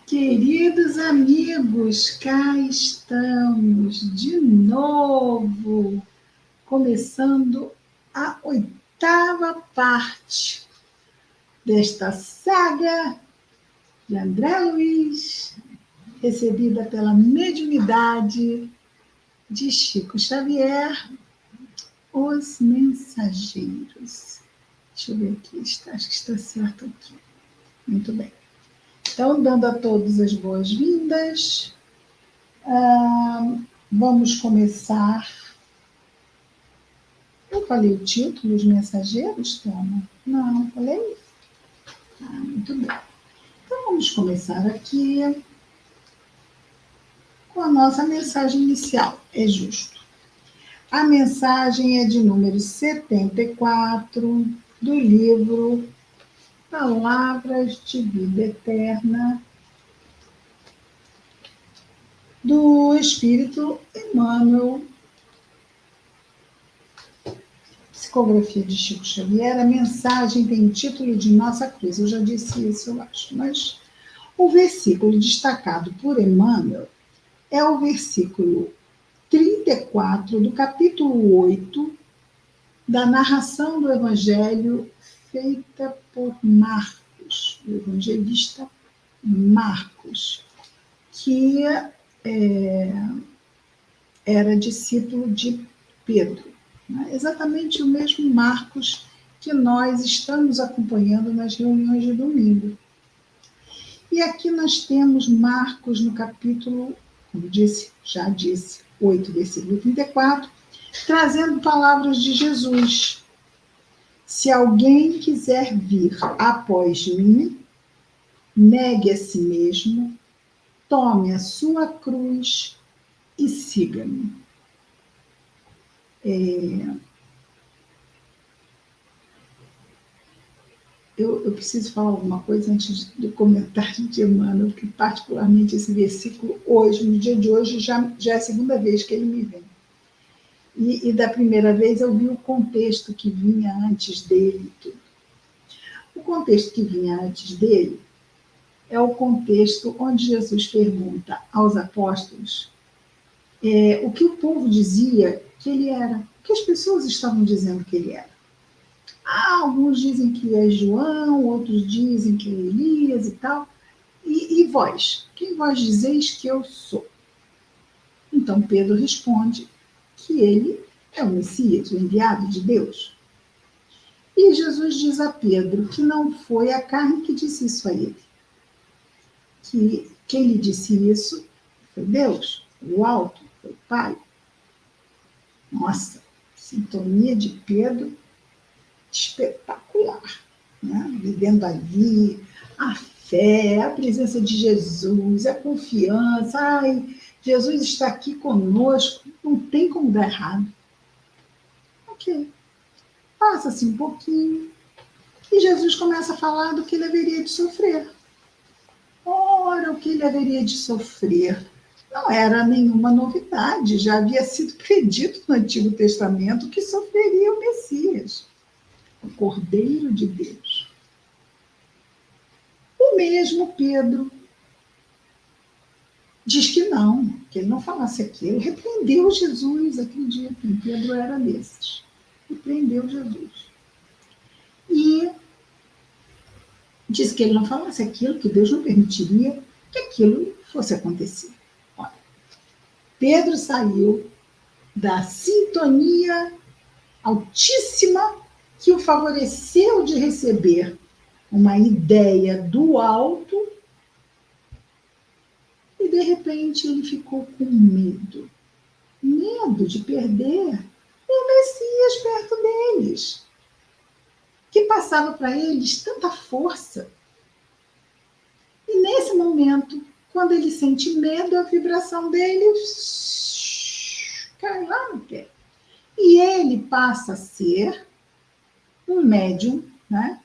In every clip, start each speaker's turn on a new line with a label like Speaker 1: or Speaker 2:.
Speaker 1: Queridos amigos, cá estamos de novo, começando a 8ª parte desta saga de André Luiz, recebida pela mediunidade de Chico Xavier, Os Mensageiros. Deixa eu ver aqui, acho que está certo aqui. Muito bem. Então, dando a todos as boas-vindas, vamos começar. Eu falei o título, Os Mensageiros, Toma? Não, falei? Muito bem. Então, vamos começar aqui com a nossa mensagem inicial. É justo. A mensagem é de número 74 do livro Palavras de Vida Eterna, do Espírito Emmanuel, psicografia de Chico Xavier. A mensagem tem o título de Nossa Cruz. Eu já disse isso, eu acho. Mas o versículo destacado por Emmanuel é o versículo 34 do capítulo 8 da narração do Evangelho feita por Marcos, o evangelista Marcos, que era discípulo de Pedro. Né? Exatamente o mesmo Marcos que nós estamos acompanhando nas reuniões de domingo. E aqui nós temos Marcos no capítulo, como já disse, 8, versículo 34, trazendo palavras de Jesus. Se alguém quiser vir após mim, negue a si mesmo, tome a sua cruz e siga-me. Eu preciso falar alguma coisa antes do comentário de Emmanuel, porque particularmente esse versículo hoje, no dia de hoje, já é a segunda vez que ele me vem. E da primeira vez eu vi o contexto que vinha antes dele. O contexto que vinha antes dele é o contexto onde Jesus pergunta aos apóstolos o que o povo dizia que ele era, o que as pessoas estavam dizendo que ele era. Alguns dizem que é João, outros dizem que é Elias e tal. E vós? Quem vós dizeis que eu sou? Então Pedro responde que ele é o Messias, o enviado de Deus. E Jesus diz a Pedro que não foi a carne que disse isso a ele. Que quem lhe disse isso foi Deus, foi o alto, foi o Pai. Nossa, sintonia de Pedro espetacular, né? Vivendo ali a fé, a presença de Jesus, a confiança. Jesus está aqui conosco, não tem como dar errado. Ok. Passa-se um pouquinho e Jesus começa a falar do que ele haveria de sofrer. Ora, o que ele haveria de sofrer não era nenhuma novidade, já havia sido predito no Antigo Testamento que sofreria o Messias, o Cordeiro de Deus. O mesmo Pedro diz que não, que ele não falasse aquilo, repreendeu Jesus, acreditem, Pedro era desses, repreendeu Jesus. E disse que ele não falasse aquilo, que Deus não permitiria que aquilo fosse acontecer. Olha, Pedro saiu da sintonia altíssima que o favoreceu de receber uma ideia do alto e, de repente, ele ficou com medo. Medo de perder o Messias perto deles, que passava para eles tanta força. E nesse momento, quando ele sente medo, a vibração dele cai lá no pé. E ele passa a ser um médium, né?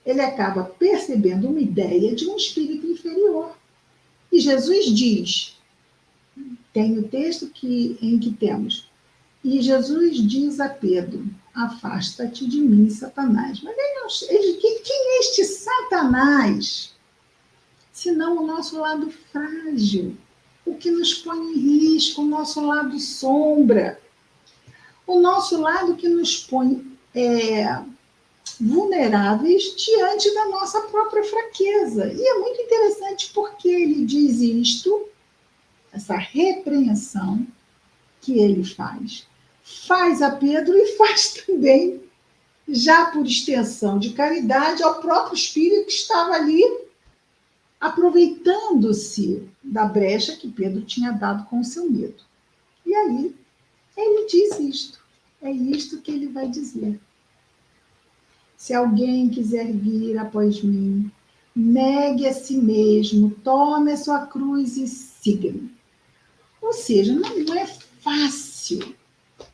Speaker 1: Ele acaba percebendo uma ideia de um espírito inferior. E Jesus diz, tem o texto em que temos, e Jesus diz a Pedro, afasta-te de mim, Satanás. Mas quem é este Satanás? senão o nosso lado frágil, o que nos põe em risco, o nosso lado sombra, o nosso lado que nos põe vulneráveis diante da nossa própria fraqueza. E é muito interessante porque ele diz isto, essa repreensão que ele faz a Pedro e faz também, já por extensão de caridade, ao próprio Espírito que estava ali aproveitando-se da brecha que Pedro tinha dado com o seu medo. E aí ele diz isto, é isto que ele vai dizer. Se alguém quiser vir após mim, negue a si mesmo, tome a sua cruz e siga-me. Ou seja, não é fácil,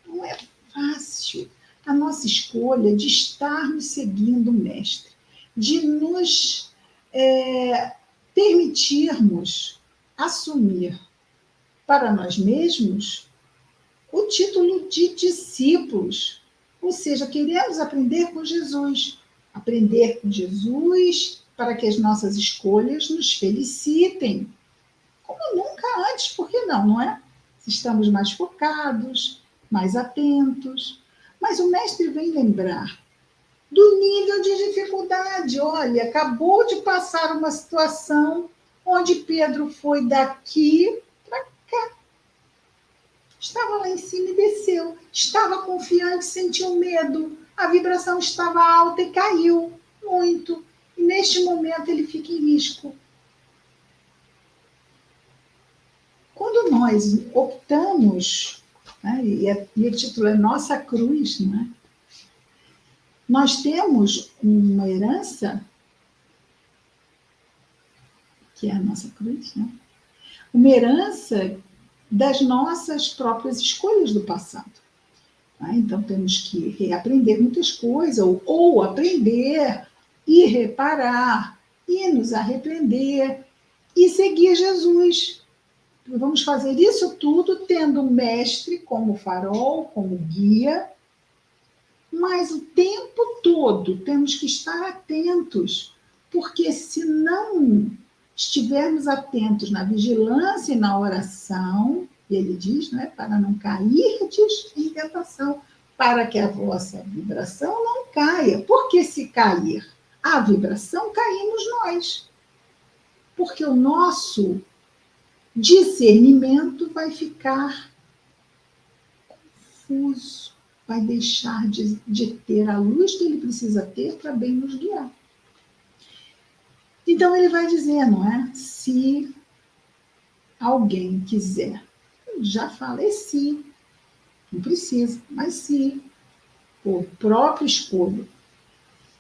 Speaker 1: não é fácil a nossa escolha de estarmos seguindo o Mestre, de nos permitirmos assumir para nós mesmos o título de discípulos. Ou seja, queremos aprender com Jesus. Aprender com Jesus para que as nossas escolhas nos felicitem. Como nunca antes, por que não, não é? Estamos mais focados, mais atentos. Mas o Mestre vem lembrar do nível de dificuldade. Olha, acabou de passar uma situação onde Pedro foi daqui para cá. Estava lá em cima e desceu. Estava confiante, sentiu medo. A vibração estava alta e caiu muito. E neste momento ele fica em risco. Quando nós optamos, né, e o título é Nossa Cruz, né, nós temos uma herança, que é a nossa cruz, né, uma herança das nossas próprias escolhas do passado. Então, temos que reaprender muitas coisas, ou aprender e reparar, e nos arrepender, e seguir Jesus. Vamos fazer isso tudo tendo o Mestre como farol, como guia, mas o tempo todo temos que estar atentos, porque se não estivermos atentos na vigilância e na oração, ele diz, né, para não cairdes em tentação, para que a vossa vibração não caia. Porque se cair a vibração, caímos nós. Porque o nosso discernimento vai ficar confuso, vai deixar de ter a luz que ele precisa ter para bem nos guiar. Então ele vai dizer, não é? Se alguém quiser, já falei se, não precisa, mas se por própria escolha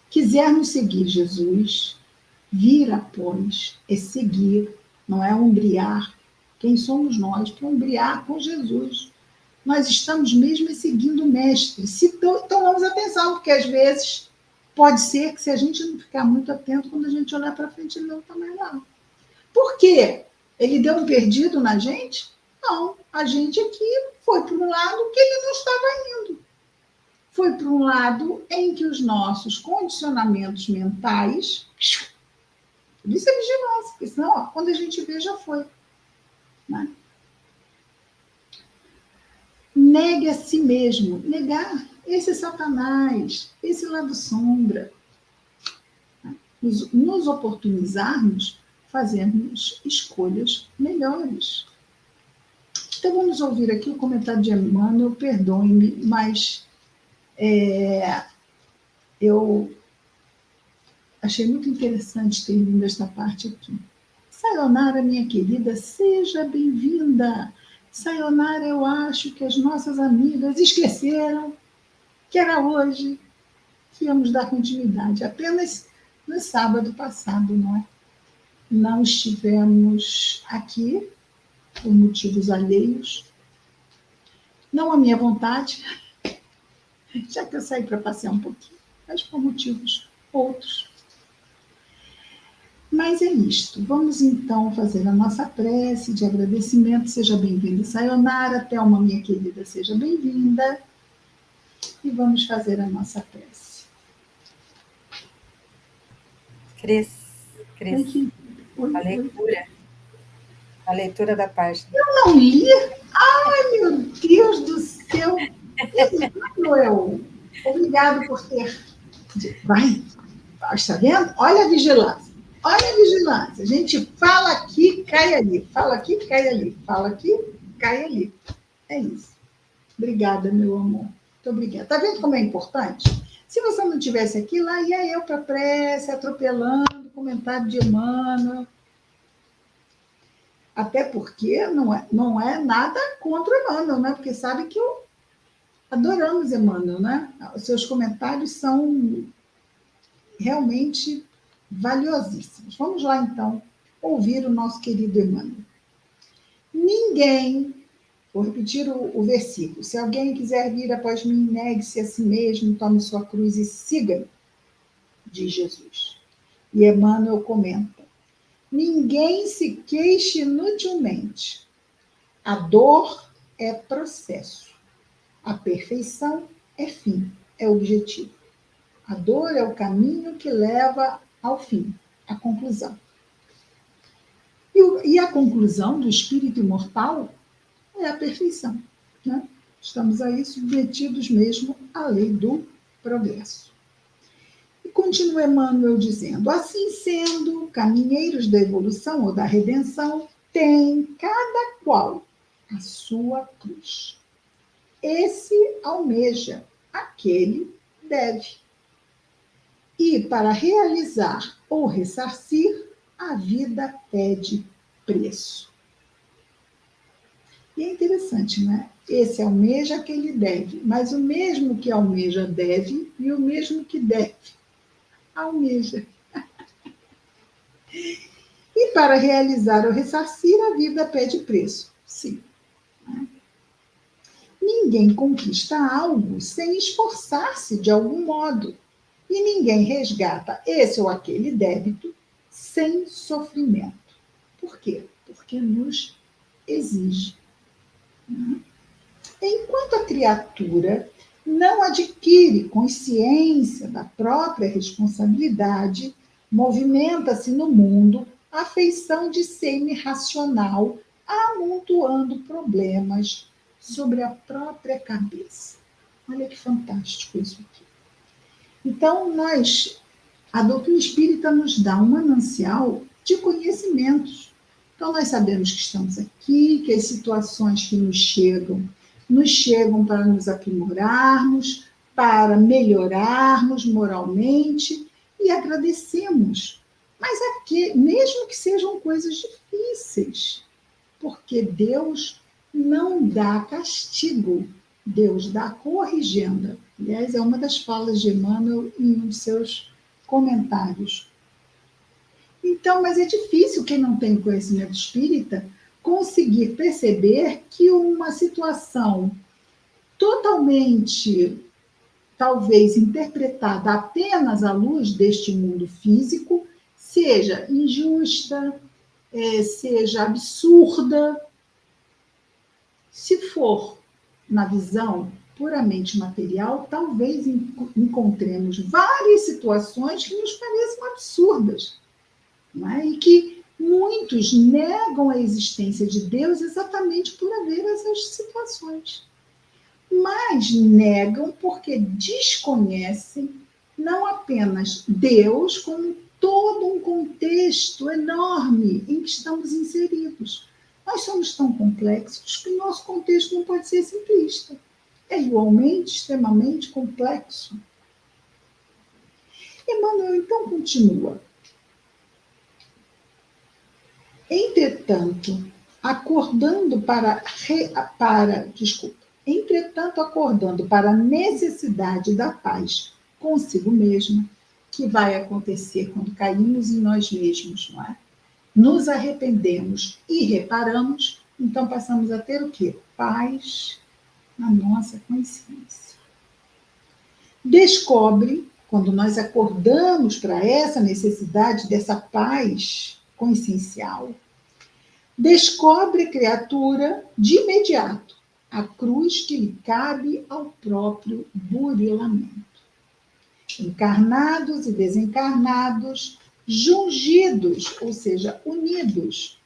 Speaker 1: quisermos seguir Jesus, vir após é seguir, não é ombrear. Quem somos nós para ombrear com Jesus? Nós estamos mesmo seguindo o Mestre. Se tomamos atenção, porque às vezes pode ser que se a gente não ficar muito atento, quando a gente olhar para frente, ele não está mais lá. Por quê? Ele deu um perdido na gente? Não, a gente aqui foi para um lado que ele não estava indo. Foi para um lado em que os nossos condicionamentos mentais... Por isso é vigilância, porque senão, ó, quando a gente vê, já foi. Né? Negue a si mesmo. Negar esse Satanás, esse lado sombra. Né? Nos oportunizarmos, fazermos escolhas melhores. Então, vamos ouvir aqui o comentário de Emmanuel. Perdoe-me, mas eu achei muito interessante ter vindo esta parte aqui. Sayonara, minha querida, seja bem-vinda. Sayonara, eu acho que as nossas amigas esqueceram que era hoje que íamos dar continuidade. Apenas no sábado passado, não é? Não estivemos aqui por motivos alheios. Não a minha vontade, já que eu saí para passear um pouquinho, mas por motivos outros. Mas é isto. Vamos então fazer a nossa prece de agradecimento. Seja bem-vinda, Sayonara. Thelma, minha querida, seja bem-vinda. E vamos fazer a nossa prece.
Speaker 2: Cris.
Speaker 1: Oi,
Speaker 2: A
Speaker 1: oi.
Speaker 2: leitura. A leitura da página.
Speaker 1: Eu não li? Ai, meu Deus do céu! Emmanuel, obrigado por ter. Vai, está vendo? Olha a vigilância. Olha a vigilância. A gente fala aqui, cai ali. Fala aqui, cai ali. Fala aqui, cai ali. É isso. Obrigada, meu amor. Muito obrigada. Está vendo como é importante? Se você não tivesse aqui, lá ia eu para a prece, atropelando o comentário de Emmanuel. Até porque não é nada contra Emmanuel, né? Porque sabe que eu adoramos Emmanuel, né? Os seus comentários são realmente valiosíssimos. Vamos lá, então, ouvir o nosso querido Emmanuel. Ninguém, vou repetir o versículo, se alguém quiser vir após mim, negue-se a si mesmo, tome sua cruz e siga-me, diz Jesus. E Emmanuel comenta, ninguém se queixe inutilmente. A dor é processo. A perfeição é fim, é objetivo. A dor é o caminho que leva ao fim, à conclusão. E a conclusão do espírito imortal é a perfeição. Né? Estamos aí submetidos mesmo à lei do progresso. E continua Emmanuel dizendo, assim sendo, caminheiros da evolução ou da redenção têm cada qual a sua cruz. Esse almeja, aquele deve. E para realizar ou ressarcir, a vida pede preço. E é interessante, né? Esse almeja, aquele deve, mas o mesmo que almeja deve e o mesmo que deve almeja. E para realizar ou ressarcir, a vida pede preço. Sim. Ninguém conquista algo sem esforçar-se de algum modo. E ninguém resgata esse ou aquele débito sem sofrimento. Por quê? Porque nos exige. Enquanto a criatura não adquire consciência da própria responsabilidade, movimenta-se no mundo a feição de semi-racional, amontoando problemas sobre a própria cabeça. Olha que fantástico isso aqui. Então, a doutrina espírita nos dá um manancial de conhecimentos. Então, nós sabemos que estamos aqui, que as situações que nos chegam para nos aprimorarmos, para melhorarmos moralmente e agradecemos. Mas aqui, mesmo que sejam coisas difíceis, porque Deus não dá castigo, Deus dá corrigenda. Aliás, é uma das falas de Emmanuel em um de seus comentários. Então, mas é difícil quem não tem conhecimento espírita conseguir perceber que uma situação totalmente, talvez, interpretada apenas à luz deste mundo físico, seja injusta, seja absurda, se for na visão puramente material, talvez encontremos várias situações que nos pareçam absurdas, não é? E que muitos negam a existência de Deus exatamente por haver essas situações. Mas negam porque desconhecem não apenas Deus, como todo um contexto enorme em que estamos inseridos. Nós somos tão complexos que o nosso contexto não pode ser simplista. É igualmente, extremamente complexo. Emmanuel, então, continua. Entretanto, acordando para a necessidade da paz consigo mesma, que vai acontecer quando caímos em nós mesmos, não é? Nos arrependemos e reparamos, então passamos a ter o quê? Paz na nossa consciência. Descobre, quando nós acordamos para essa necessidade dessa paz consciencial, descobre a criatura de imediato a cruz que lhe cabe ao próprio burilamento. Encarnados e desencarnados, jungidos, ou seja, unidos,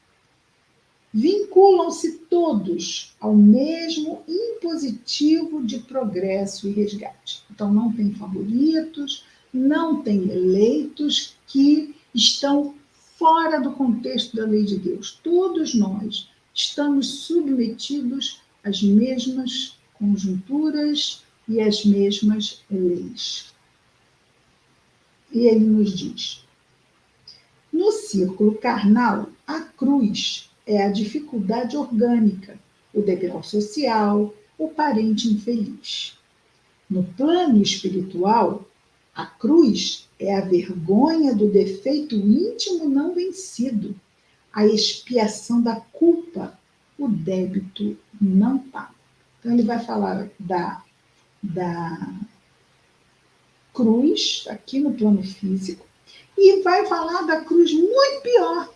Speaker 1: vinculam-se todos ao mesmo impositivo de progresso e resgate. Então, não tem favoritos, não tem eleitos que estão fora do contexto da lei de Deus. Todos nós estamos submetidos às mesmas conjunturas e às mesmas leis. E ele nos diz: no círculo carnal, a cruz é a dificuldade orgânica, o degrau social, o parente infeliz. No plano espiritual, a cruz é a vergonha do defeito íntimo não vencido, a expiação da culpa, o débito não pago. Então, ele vai falar da cruz, aqui no plano físico, e vai falar da cruz muito pior,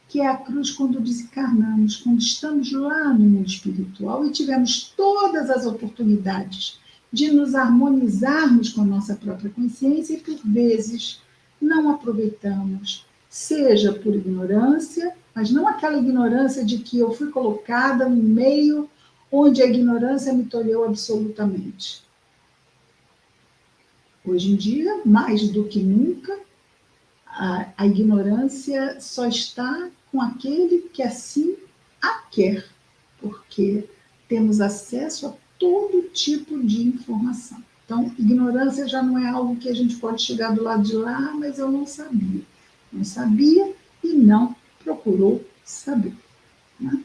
Speaker 1: que é a cruz quando desencarnamos, quando estamos lá no mundo espiritual e tivemos todas as oportunidades de nos harmonizarmos com a nossa própria consciência e, por vezes, não aproveitamos, seja por ignorância, mas não aquela ignorância de que eu fui colocada no meio onde a ignorância me tolheu absolutamente. Hoje em dia, mais do que nunca, a ignorância só está com aquele que assim a quer, porque temos acesso a todo tipo de informação. Então, ignorância já não é algo que a gente pode chegar do lado de lá, mas eu não sabia. Não sabia e não procurou saber. Né?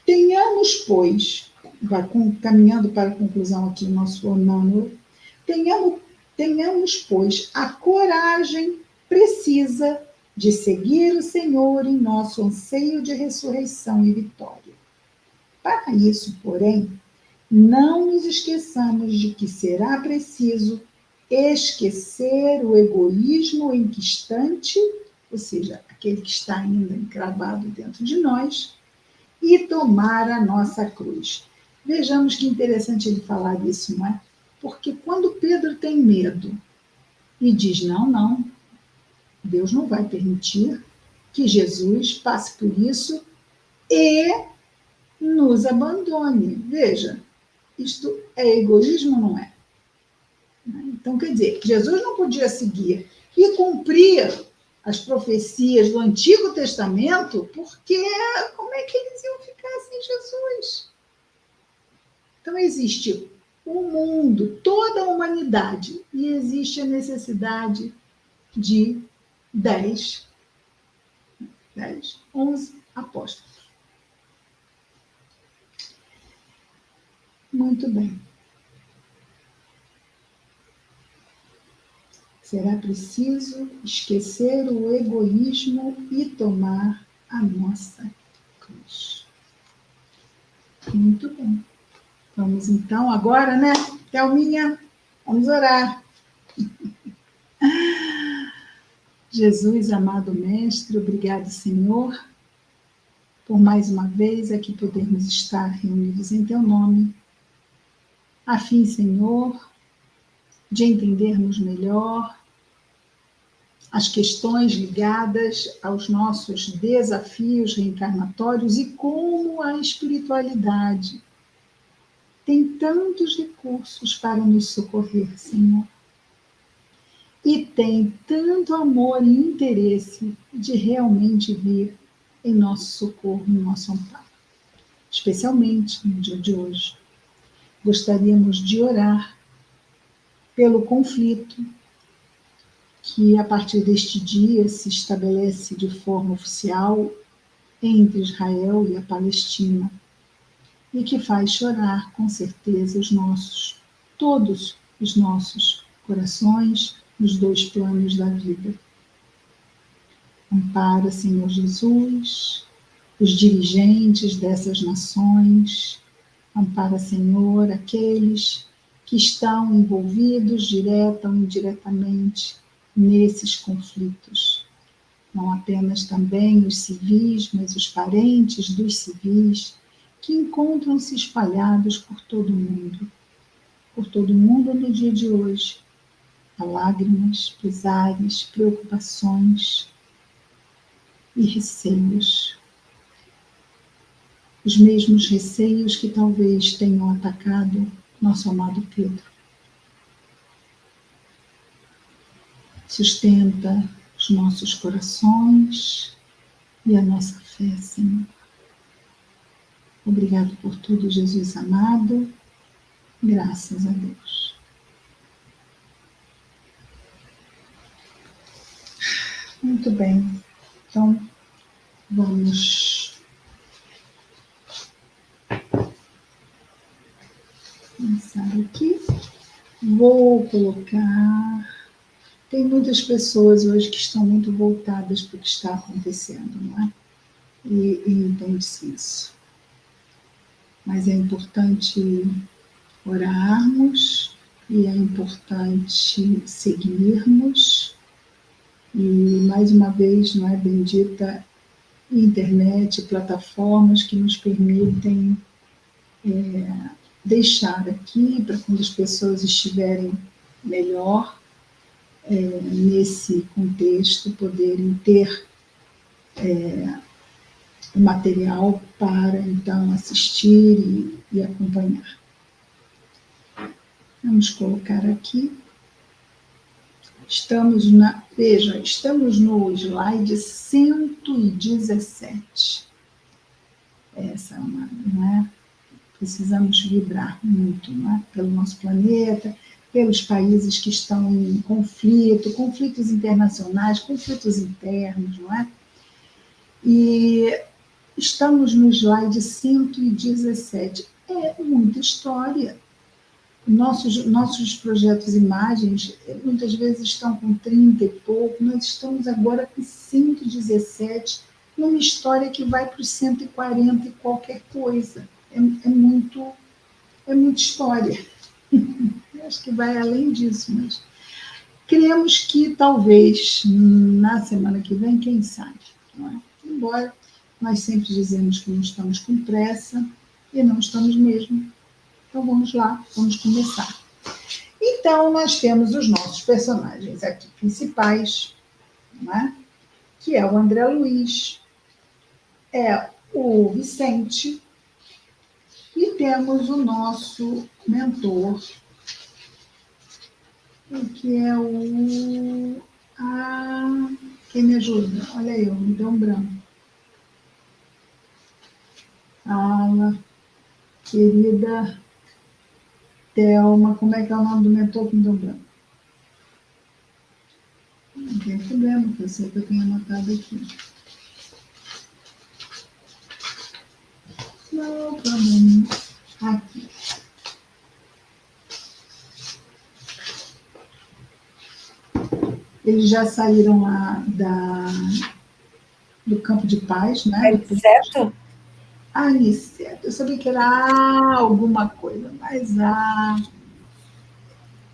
Speaker 1: Tenhamos, pois, vai caminhando para a conclusão aqui o nosso Emmanuel, tenhamos, pois, a coragem precisa de seguir o Senhor em nosso anseio de ressurreição e vitória. Para isso, porém, não nos esqueçamos de que será preciso esquecer o egoísmo enquistante, ou seja, aquele que está ainda encravado dentro de nós, e tomar a nossa cruz. Vejamos que interessante ele falar isso, não é? Porque quando Pedro tem medo e diz, não, Deus não vai permitir que Jesus passe por isso e nos abandone. Veja, isto é egoísmo ou não é? Então, quer dizer, Jesus não podia seguir e cumprir as profecias do Antigo Testamento, porque como é que eles iam ficar sem Jesus? Então, existe o mundo, toda a humanidade, e existe a necessidade de 11 apóstolos. Muito bem. Será preciso esquecer o egoísmo e tomar a nossa cruz. Muito bem. Vamos então agora, né, Thelminha? Vamos orar. Jesus, amado Mestre, obrigado, Senhor, por mais uma vez aqui podermos estar reunidos em Teu nome, a fim, Senhor, de entendermos melhor as questões ligadas aos nossos desafios reencarnatórios e como a espiritualidade tem tantos recursos para nos socorrer, Senhor. E tem tanto amor e interesse de realmente vir em nosso socorro, em nosso amparo. Especialmente no dia de hoje. Gostaríamos de orar pelo conflito que, a partir deste dia, se estabelece de forma oficial entre Israel e a Palestina, e que faz chorar, com certeza, todos os nossos corações nos dois planos da vida. Ampara, Senhor Jesus, os dirigentes dessas nações. Ampara, Senhor, aqueles que estão envolvidos direta ou indiretamente nesses conflitos. Não apenas também os civis, mas os parentes dos civis que encontram-se espalhados por todo o mundo. por todo mundo no dia de hoje. Há lágrimas, pesares, preocupações e receios. Os mesmos receios que talvez tenham atacado nosso amado Pedro. Sustenta os nossos corações e a nossa fé, Senhor. Obrigado por tudo, Jesus amado. Graças a Deus. Muito bem. Então, vamos começar aqui. Vou colocar... Tem muitas pessoas hoje que estão muito voltadas para o que está acontecendo, não é? E entende-se isso. Mas é importante orarmos e é importante seguirmos. E, mais uma vez, não é, bendita internet, plataformas que nos permitem deixar aqui, para quando as pessoas estiverem melhor nesse contexto, poderem ter o material para, então, assistir e acompanhar. Vamos colocar aqui. Estamos no slide 117. Essa é uma, não é? Precisamos vibrar muito, não é? Pelo nosso planeta, pelos países que estão em conflito, conflitos internacionais, conflitos internos, não é? E estamos no slide 117. É muita história. Nossos projetos imagens, muitas vezes estão com 30 e pouco, nós estamos agora com 117, numa história que vai para os 140 e qualquer coisa. É muita história. Acho que vai além disso, mas cremos que talvez na semana que vem, quem sabe, não é? Embora nós sempre dizemos que não estamos com pressa, e não estamos mesmo. Então vamos lá, vamos começar. Então nós temos os nossos personagens aqui principais, não é? Que é o André Luiz, é o Vicente, e temos o nosso mentor, que é o... quem me ajuda? Olha aí, me deu um branco. Querida Thelma, como é que é o nome do mentor que me deu um branco? Não tem problema, que eu sei que eu tenho anotado aqui. Não, problema. Aqui. Eles já saíram lá do campo de paz, né?
Speaker 2: Certo?
Speaker 1: Aniceto. Eu sabia que era alguma coisa, mas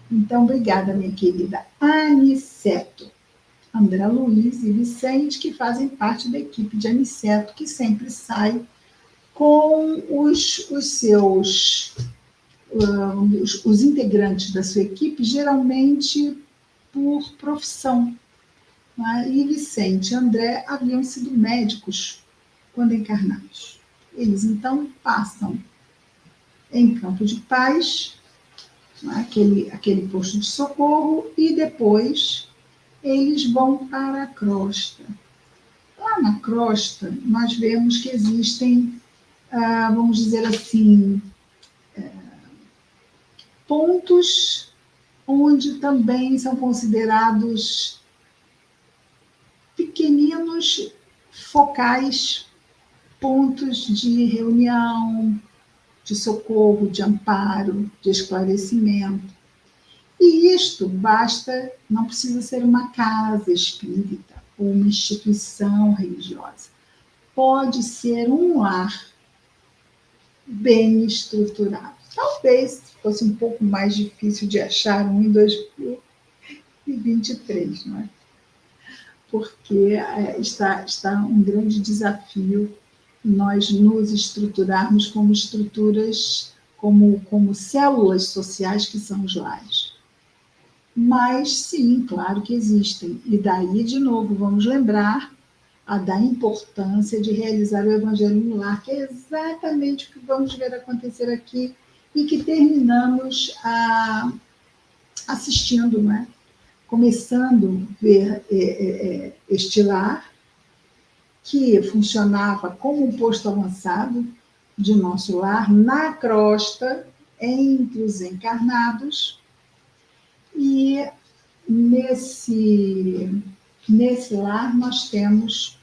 Speaker 1: Então, obrigada, minha querida Aniceto. André Luiz e Vicente, que fazem parte da equipe de Aniceto, que sempre sai com os integrantes da sua equipe, geralmente por profissão. Né? E Vicente e André haviam sido médicos quando encarnados. Eles, então, passam em Campo de Paz, né? aquele posto de socorro, e depois eles vão para a crosta. Lá na crosta, nós vemos que existem, vamos dizer assim, pontos onde também são considerados pequeninos focais, pontos de reunião, de socorro, de amparo, de esclarecimento. E isto não precisa ser uma casa espírita ou uma instituição religiosa. Pode ser um lar bem estruturado. Talvez fosse um pouco mais difícil de achar em 2023, não é? Porque está um grande desafio nós nos estruturarmos como estruturas como células sociais que são os lares. Mas, sim, claro que existem. E daí, de novo, vamos lembrar da importância de realizar o Evangelho no Lar, que é exatamente o que vamos ver acontecer aqui e que terminamos assistindo, não é? Começando a ver este lar, que funcionava como um posto avançado de nosso lar, na crosta, entre os encarnados, e nesse lar nós temos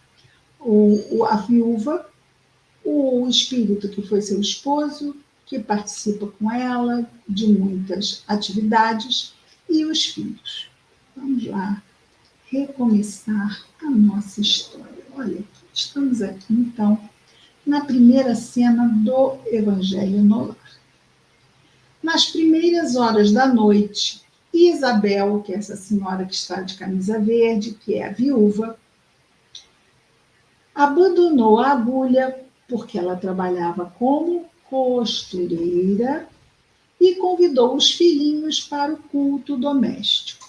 Speaker 1: a viúva, o espírito que foi seu esposo, que participa com ela de muitas atividades, e os filhos. Vamos lá recomeçar a nossa história. Olha, estamos aqui, então, na primeira cena do Evangelho no Lar. Nas primeiras horas da noite, Isabel, que é essa senhora que está de camisa verde, que é a viúva, abandonou a agulha porque ela trabalhava como costureira e convidou os filhinhos para o culto doméstico.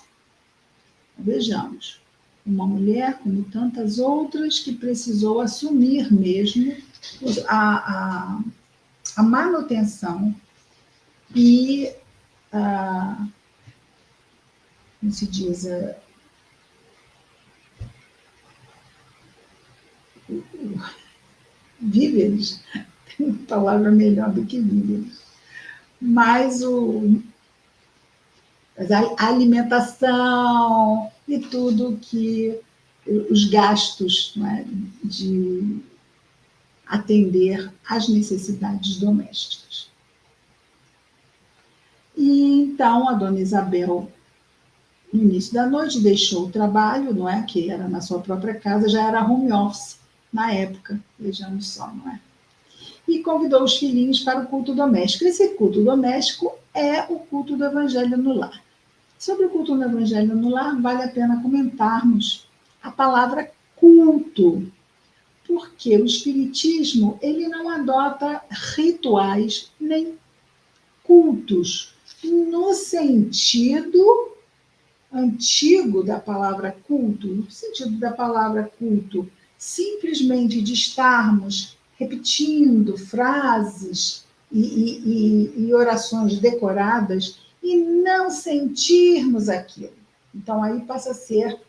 Speaker 1: Vejamos, uma mulher, como tantas outras, que precisou assumir mesmo a manutenção e, como se diz, víveres, tem uma palavra melhor do que víveres, mas a alimentação e tudo que os gastos, não é, de atender às necessidades domésticas. E então a dona Isabel, no início da noite, deixou o trabalho, não é, que era na sua própria casa, já era home office na época, vejamos só, não é? E convidou os filhinhos para o culto doméstico. Esse culto doméstico é o culto do Evangelho no Lar. Sobre o culto do Evangelho no Lar, vale a pena comentarmos a palavra culto, porque o Espiritismo ele não adota rituais nem cultos, no sentido antigo da palavra culto, no sentido da palavra culto, simplesmente de estarmos repetindo frases e orações decoradas e não sentirmos aquilo. Então, aí passa a ser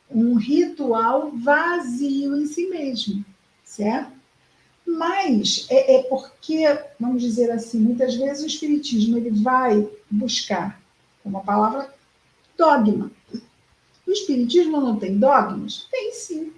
Speaker 1: um ritual vazio em si mesmo, certo? Mas é porque, vamos dizer assim, muitas vezes o Espiritismo ele vai buscar uma palavra dogma. O Espiritismo não tem dogmas? Tem sim.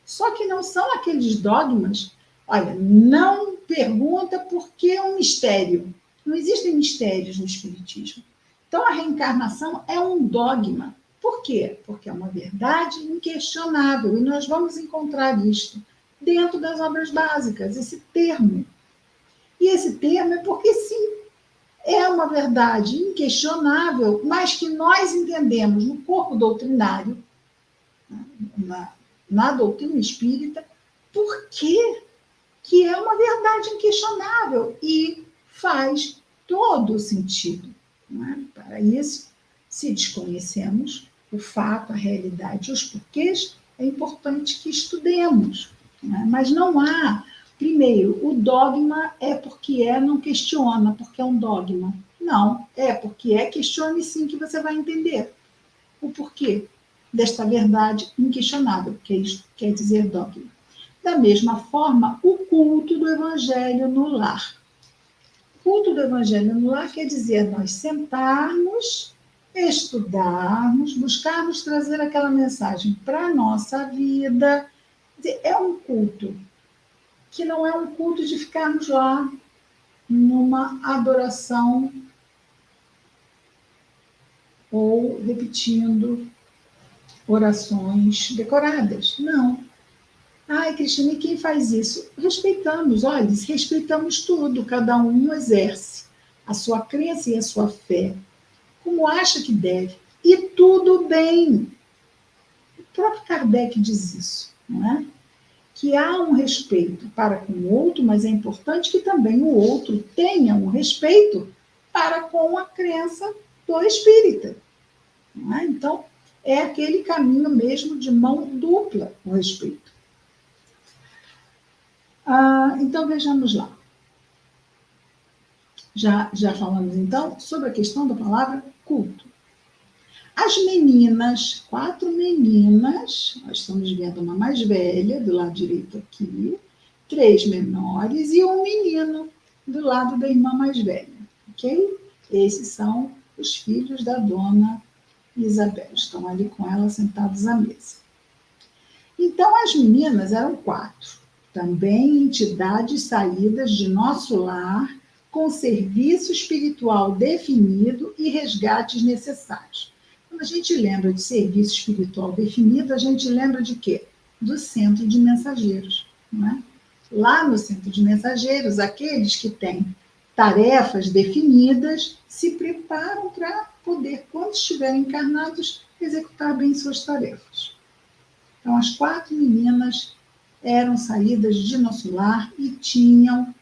Speaker 1: Só que não são aqueles dogmas. Olha, não pergunta por que é um mistério. Não existem mistérios no Espiritismo. Então, a reencarnação é um dogma. Por quê? Porque é uma verdade inquestionável. E nós vamos encontrar isto dentro das obras básicas, esse termo. E esse termo é porque, sim, é uma verdade inquestionável, mas que nós entendemos no corpo doutrinário, na doutrina espírita, porque que é uma verdade inquestionável e faz todo o sentido. Não é? Para isso, se desconhecemos o fato, a realidade e os porquês, é importante que estudemos. Não é? Mas não há... Primeiro, o dogma é porque não questiona, porque é um dogma. Não, é porque questione sim que você vai entender o porquê desta verdade inquestionável, que isso quer dizer dogma. Da mesma forma, o culto do Evangelho no lar. O culto do Evangelho no lar quer dizer nós sentarmos, estudarmos, buscarmos trazer aquela mensagem para a nossa vida. É um culto que não é um culto de ficarmos lá numa adoração ou repetindo orações decoradas. Não. Ai, Cristina, e quem faz isso? Respeitamos, olha, respeitamos tudo, cada um exerce a sua crença e a sua fé, como acha que deve. E tudo bem. O próprio Kardec diz isso, não é? que há um respeito para com o outro, mas é importante que também o outro tenha um respeito para com a crença do espírita. Não é? Então, é aquele caminho mesmo de mão dupla, o respeito. Então, vejamos lá. Já falamos, então, sobre a questão da palavra culto. As meninas, 4 meninas, nós estamos vendo uma mais velha, do lado direito aqui, 3 menores e um menino do lado da irmã mais velha, ok? Esses são os filhos da dona Isabel, estão ali com ela sentados à mesa. Então, as meninas eram 4, também entidades saídas de nosso lar, com serviço espiritual definido e resgates necessários. Quando a gente lembra de serviço espiritual definido, a gente lembra de quê? Do centro de mensageiros, não é? Lá no centro de mensageiros, aqueles que têm tarefas definidas se preparam para poder, quando estiverem encarnados, executar bem suas tarefas. Então, as 4 meninas eram saídas de nosso lar e tinham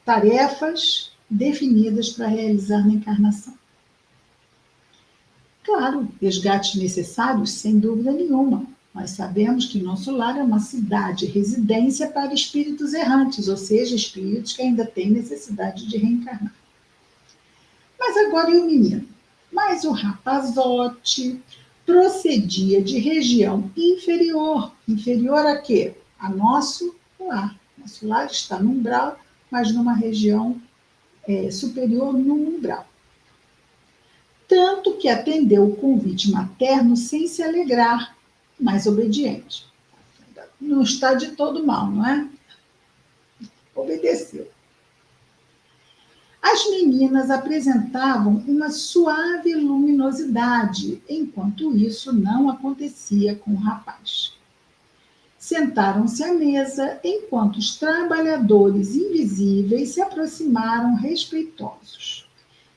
Speaker 1: tarefas definidas para realizar na encarnação. Claro, resgates necessários, sem dúvida nenhuma. Nós sabemos que nosso lar é uma cidade, residência para espíritos errantes, ou seja, espíritos que ainda têm necessidade de reencarnar. Mas agora e o menino? Mas o rapazote procedia de região inferior. Inferior a quê? A nosso lar. Nosso lar está no umbral, mas numa região superior no umbral. Tanto que atendeu o convite materno sem se alegrar, mas obediente. Não está de todo mal, não é? Obedeceu. As meninas apresentavam uma suave luminosidade, enquanto isso não acontecia com o rapaz. Sentaram-se à mesa, enquanto os trabalhadores invisíveis se aproximaram respeitosos.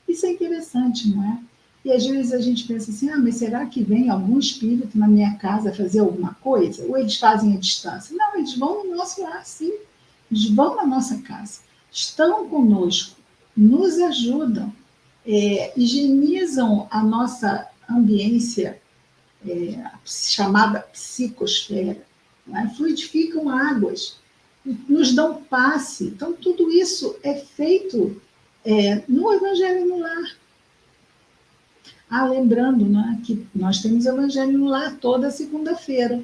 Speaker 1: Isso é interessante, não é? E às vezes a gente pensa assim, mas será que vem algum espírito na minha casa fazer alguma coisa? Ou eles fazem à distância? Não, eles vão no nosso lar, sim. Eles vão na nossa casa. Estão conosco, nos ajudam, higienizam a nossa ambiência chamada psicosfera, né? Fluidificam águas, nos dão passe. Então, tudo isso é feito no Evangelho no Lar. Lembrando, né, que nós temos Evangelho no Lar toda segunda-feira,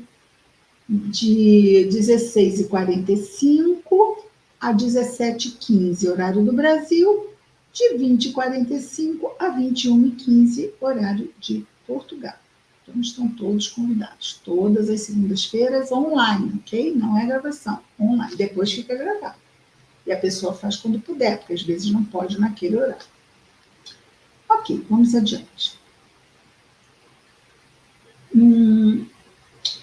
Speaker 1: de 16h45 a 17h15, horário do Brasil, de 20h45 a 21h15, horário de Portugal. Então, estão todos convidados, todas as segundas-feiras online, ok? Não é gravação, online. Depois fica gravado. E a pessoa faz quando puder, porque às vezes não pode naquele horário. Ok, vamos adiante.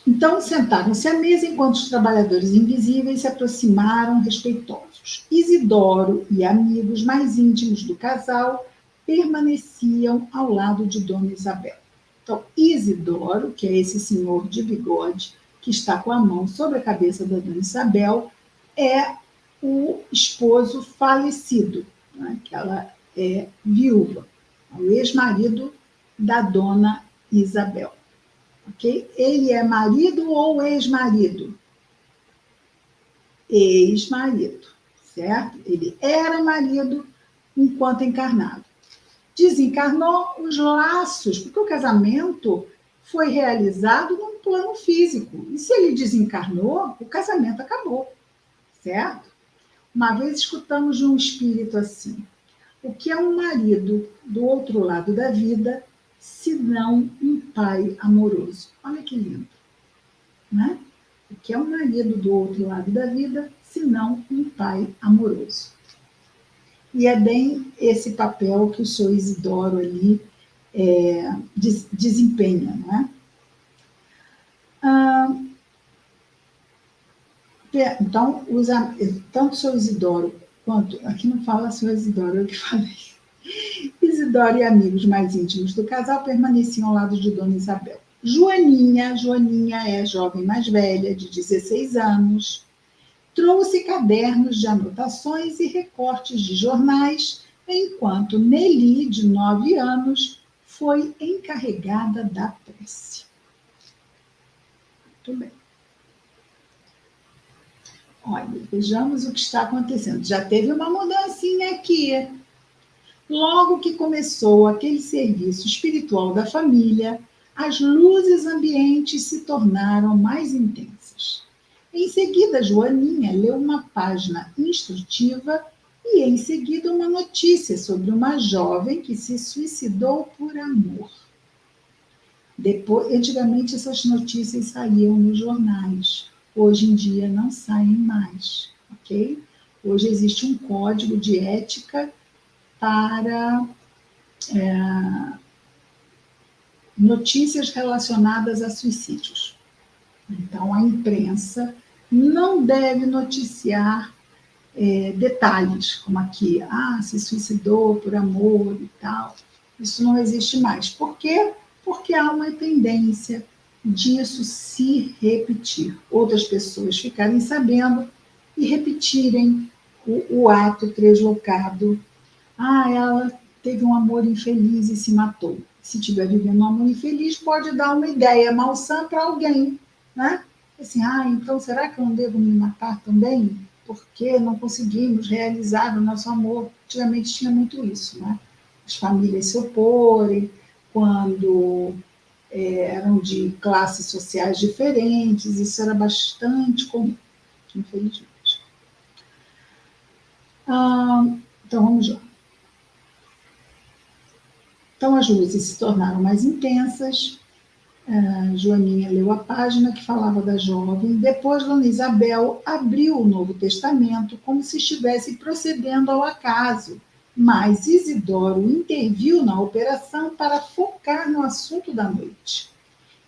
Speaker 1: Então, sentaram-se à mesa enquanto os trabalhadores invisíveis se aproximaram respeitosos. Isidoro e amigos mais íntimos do casal permaneciam ao lado de Dona Isabel. Então, Isidoro, que é esse senhor de bigode, que está com a mão sobre a cabeça da Dona Isabel, é o esposo falecido, né? Que ela é viúva, o ex-marido da Dona Isabel. Okay? Ele é marido ou ex-marido? Ex-marido, certo? Ele era marido enquanto encarnado. Desencarnou os laços, porque o casamento foi realizado num plano físico. E se ele desencarnou, o casamento acabou, certo? Uma vez escutamos de um espírito assim: o que é um marido do outro lado da vida, se não um pai amoroso? Olha que lindo, né? O que é um marido do outro lado da vida, se não um pai amoroso? E é bem esse papel que o senhor Isidoro ali desempenha, não é? Então, tanto o senhor Isidoro quanto... Aqui não fala senhor Isidoro, eu que falei. Isidoro e amigos mais íntimos do casal permaneciam ao lado de Dona Isabel. Joaninha é a jovem mais velha, de 16 anos, trouxe cadernos de anotações e recortes de jornais, enquanto Nelly, de 9 anos, foi encarregada da prece. Muito bem. Olha, vejamos o que está acontecendo. Já teve uma mudancinha aqui. Logo que começou aquele serviço espiritual da família, as luzes ambientes se tornaram mais intensas. Em seguida, Joaninha leu uma página instrutiva e, em seguida, uma notícia sobre uma jovem que se suicidou por amor. Antigamente, essas notícias saíam nos jornais. Hoje em dia, não saem mais, ok? Hoje existe um código de ética para notícias relacionadas a suicídios. Então, a imprensa não deve noticiar detalhes, como aqui, se suicidou por amor e tal. Isso não existe mais. Por quê? Porque há uma tendência disso se repetir. Outras pessoas ficarem sabendo e repetirem o ato translocado. Ela teve um amor infeliz e se matou. Se estiver vivendo um amor infeliz, pode dar uma ideia malsã para alguém, né? Assim, então será que eu não devo me matar também? Porque não conseguimos realizar o nosso amor. Antigamente tinha muito isso, né? As famílias se oporem, quando eram de classes sociais diferentes, isso era bastante comum, infelizmente. Então, vamos lá. Então, as luzes se tornaram mais intensas. Joaninha leu a página que falava da jovem. Depois, Dona Isabel abriu o Novo Testamento como se estivesse procedendo ao acaso. Mas Isidoro interviu na operação para focar no assunto da noite.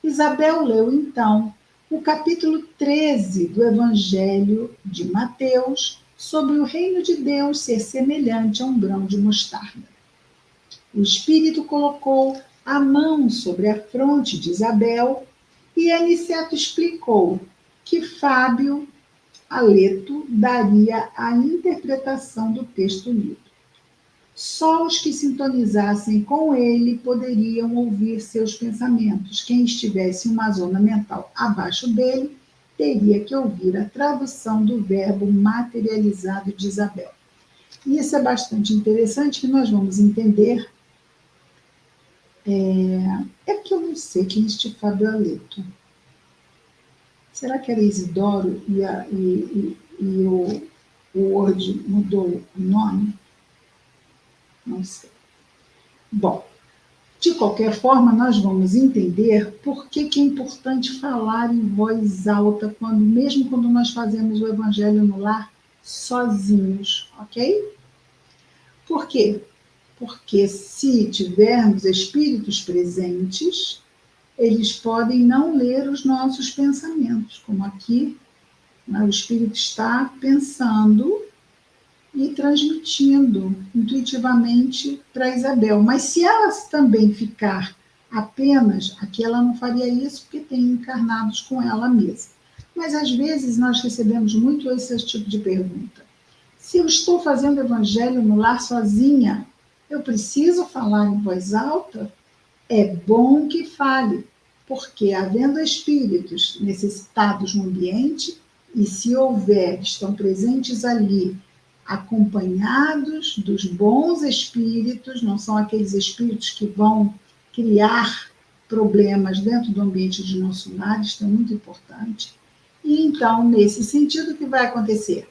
Speaker 1: Isabel leu, então, o capítulo 13 do Evangelho de Mateus, sobre o reino de Deus ser semelhante a um grão de mostarda. O Espírito colocou a mão sobre a fronte de Isabel e Aniceto explicou que Fábio Aleto daria a interpretação do texto lido. Só os que sintonizassem com ele poderiam ouvir seus pensamentos. Quem estivesse em uma zona mental abaixo dele teria que ouvir a tradução do verbo materializado de Isabel. E isso é bastante interessante, que nós vamos entender. Que eu não sei quem é este Fábio Aleto. Será que era Isidoro e o Word mudou o nome? Não sei. Bom, de qualquer forma, nós vamos entender por que é importante falar em voz alta, mesmo quando nós fazemos o Evangelho no lar sozinhos, ok? Por quê? Porque se tivermos espíritos presentes, eles podem não ler os nossos pensamentos, como aqui, né, o espírito está pensando e transmitindo intuitivamente para Isabel. Mas se ela também ficar apenas, aqui ela não faria isso porque tem encarnados com ela mesma. Mas às vezes nós recebemos muito esse tipo de pergunta. Se eu estou fazendo evangelho no lar sozinha, eu preciso falar em voz alta? É bom que fale, porque havendo espíritos necessitados no ambiente, e se houver, estão presentes ali, acompanhados dos bons espíritos, não são aqueles espíritos que vão criar problemas dentro do ambiente de nosso lar, isso é muito importante. E então, nesse sentido, o que vai acontecer?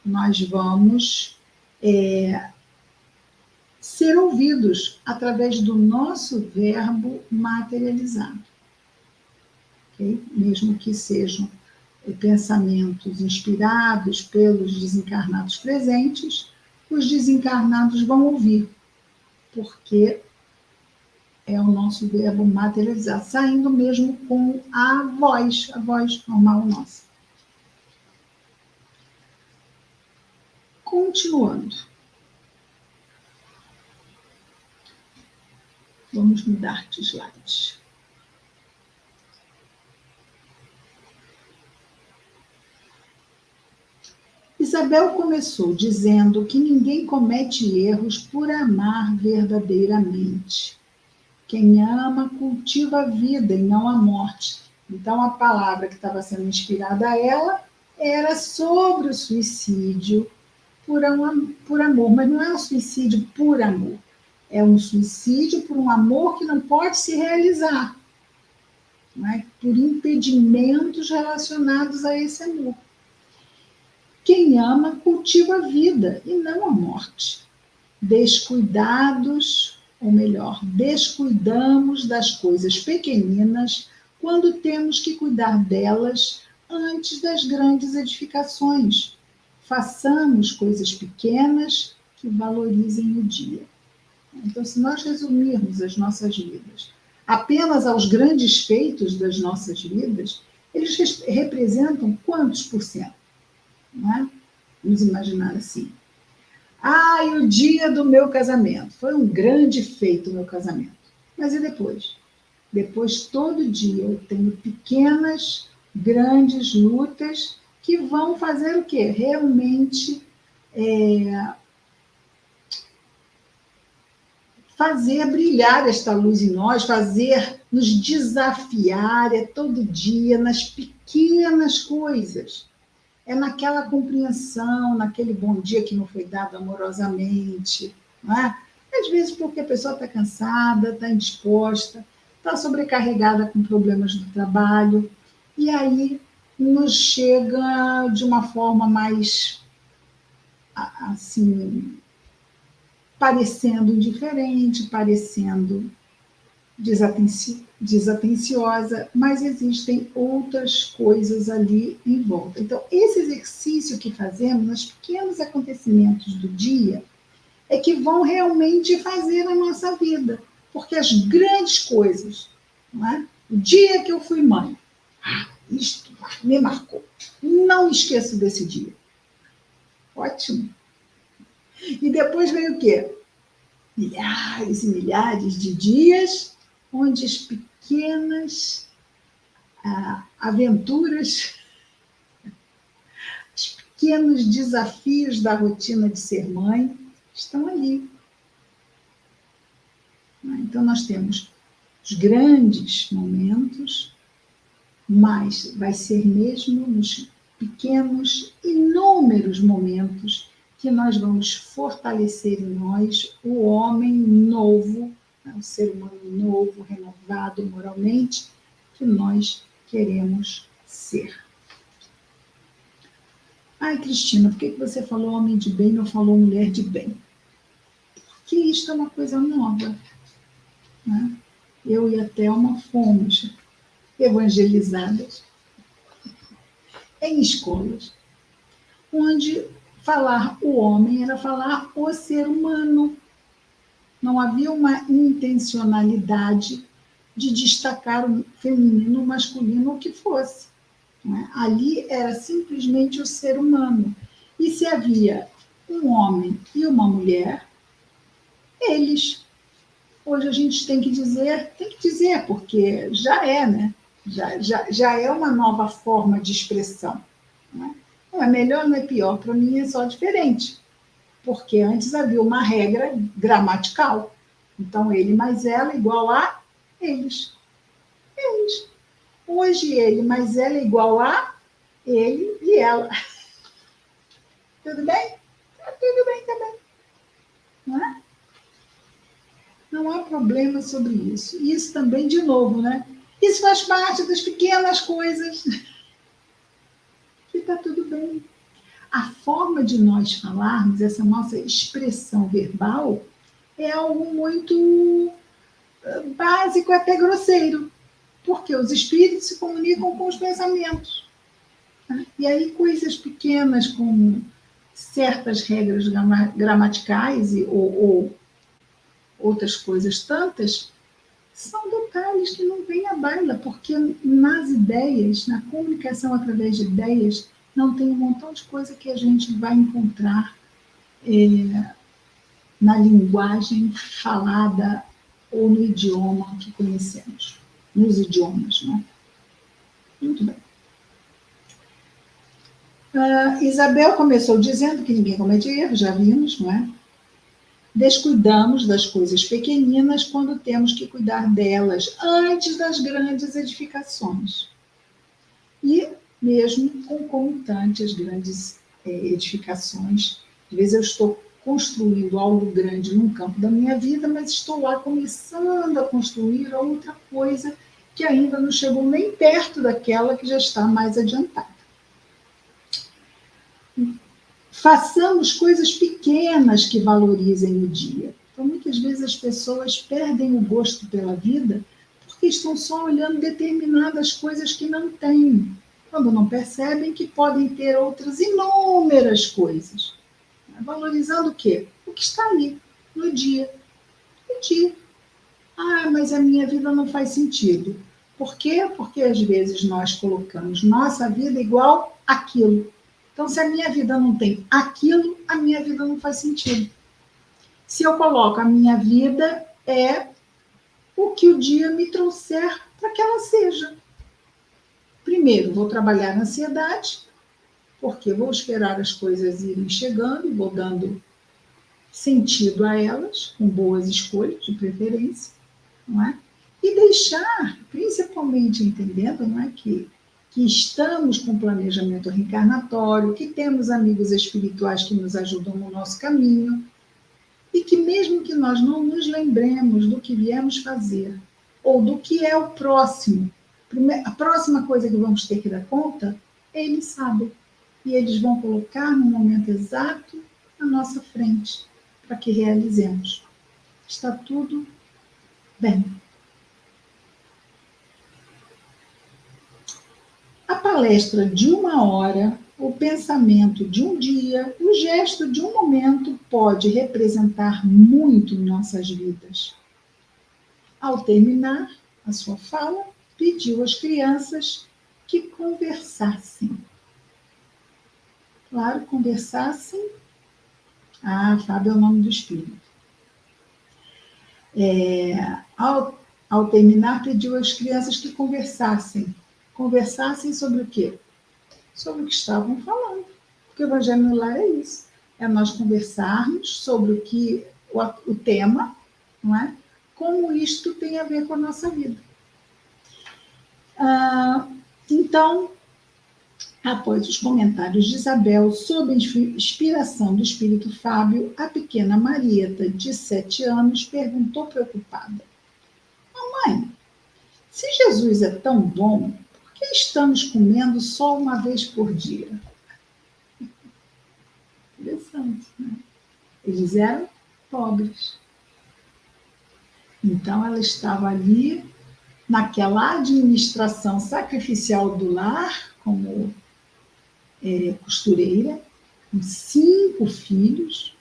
Speaker 1: Nós vamos ser ouvidos através do nosso verbo materializado. Okay? Mesmo que sejam pensamentos inspirados pelos desencarnados presentes, os desencarnados vão ouvir, porque é o nosso verbo materializado, saindo mesmo com a voz normal nossa. Continuando. Vamos mudar de slide. Isabel começou dizendo que ninguém comete erros por amar verdadeiramente. Quem ama cultiva a vida e não a morte. Então, a palavra que estava sendo inspirada a ela era sobre o suicídio por amor, mas não é um suicídio por amor. É um suicídio por um amor que não pode se realizar, não é? Por impedimentos relacionados a esse amor. Quem ama cultiva a vida e não a morte. Descuidados, ou melhor, descuidamos das coisas pequeninas quando temos que cuidar delas antes das grandes edificações. Façamos coisas pequenas que valorizem o dia. Então, se nós resumirmos as nossas vidas apenas aos grandes feitos das nossas vidas, eles representam quantos por cento? Não é? Vamos imaginar assim. O dia do meu casamento. Foi um grande feito o meu casamento. Mas e depois? Depois, todo dia, eu tenho pequenas, grandes lutas que vão fazer o quê? Realmente fazer brilhar esta luz em nós, fazer nos desafiar todo dia nas pequenas coisas. É naquela compreensão, naquele bom dia que não foi dado amorosamente, não é? Às vezes porque a pessoa está cansada, está indisposta, está sobrecarregada com problemas do trabalho, e aí nos chega de uma forma mais, assim, parecendo indiferente, parecendo desatenciosa, mas existem outras coisas ali em volta. Então, esse exercício que fazemos nos pequenos acontecimentos do dia é que vão realmente fazer a nossa vida, porque as grandes coisas, não é? O dia que eu fui mãe, isto me marcou. Não esqueço desse dia. Ótimo. E depois veio o quê? Milhares e milhares de dias onde as pequenas aventuras, os pequenos desafios da rotina de ser mãe estão ali. Então, nós temos os grandes momentos, mas vai ser mesmo nos pequenos, inúmeros momentos que nós vamos fortalecer em nós o homem novo, o ser humano novo, renovado moralmente, que nós queremos ser. Cristina, por que você falou homem de bem e não falou mulher de bem? Porque isto é uma coisa nova. Né? Eu e a Thelma fomos evangelizadas em escolas, onde falar o homem era falar o ser humano. Não havia uma intencionalidade de destacar o feminino, o masculino, o que fosse. Né? Ali era simplesmente o ser humano. E se havia um homem e uma mulher, eles. Hoje a gente tem que dizer, porque já é, né? Já é uma nova forma de expressão. Né? Não é melhor, não é pior, para mim é só diferente. Porque antes havia uma regra gramatical. Então, ele mais ela igual a eles. Eles. Hoje, ele mais ela igual a ele e ela. Tudo bem? Tudo bem também. Não é? Não há problema sobre isso. Isso também, de novo, né? Isso faz parte das pequenas coisas. E está tudo bem. A forma de nós falarmos, essa nossa expressão verbal, é algo muito básico, até grosseiro, porque os espíritos se comunicam com os pensamentos. Né? E aí coisas pequenas, como certas regras gramaticais ou outras coisas tantas, são detalhes que não vêm à baila, porque nas ideias, na comunicação através de ideias, não tem um montão de coisa que a gente vai encontrar na linguagem falada ou no idioma que conhecemos, nos idiomas, né? Muito bem. Isabel começou dizendo que ninguém comete erro, já vimos, não é? Descuidamos das coisas pequeninas quando temos que cuidar delas antes das grandes edificações. E mesmo concomitante às grandes edificações. Às vezes eu estou construindo algo grande num campo da minha vida, mas estou lá começando a construir outra coisa que ainda não chegou nem perto daquela que já está mais adiantada. Façamos coisas pequenas que valorizem o dia. Então, muitas vezes as pessoas perdem o gosto pela vida porque estão só olhando determinadas coisas que não têm, quando não percebem que podem ter outras inúmeras coisas. Valorizando o quê? O que está ali, no dia. No dia. Mas a minha vida não faz sentido. Por quê? Porque às vezes nós colocamos nossa vida igual àquilo. Então, se a minha vida não tem aquilo, a minha vida não faz sentido. Se eu coloco a minha vida é o que o dia me trouxer para que ela seja. Primeiro, vou trabalhar na ansiedade, porque vou esperar as coisas irem chegando, vou dando sentido a elas, com boas escolhas, de preferência, não é? E deixar, principalmente entendendo, não é, que estamos com planejamento reencarnatório, que temos amigos espirituais que nos ajudam no nosso caminho, e que mesmo que nós não nos lembremos do que viemos fazer, ou do que é o próximo, a próxima coisa que vamos ter que dar conta, eles sabem. E eles vão colocar no momento exato à nossa frente, para que realizemos. Está tudo bem. A palestra de 1 hora, o pensamento de um dia, o gesto de um momento pode representar muito em nossas vidas. Ao terminar a sua fala, pediu às crianças que conversassem. Claro, conversassem. Fábio é o nome do espírito. Ao terminar, pediu às crianças que conversassem. Conversassem sobre o quê? Sobre o que estavam falando. Porque o Evangelho no Lar é isso. É nós conversarmos sobre o tema, não é? Como isto tem a ver com a nossa vida. Então, após os comentários de Isabel, sob a inspiração do espírito Fábio, a pequena Marieta, de 7 anos, perguntou preocupada: Mamãe, se Jesus é tão bom, por que estamos comendo só uma vez por dia? Interessante, né? Eles eram pobres. Então, ela estava ali, naquela administração sacrificial do lar, como costureira, com 5 filhos.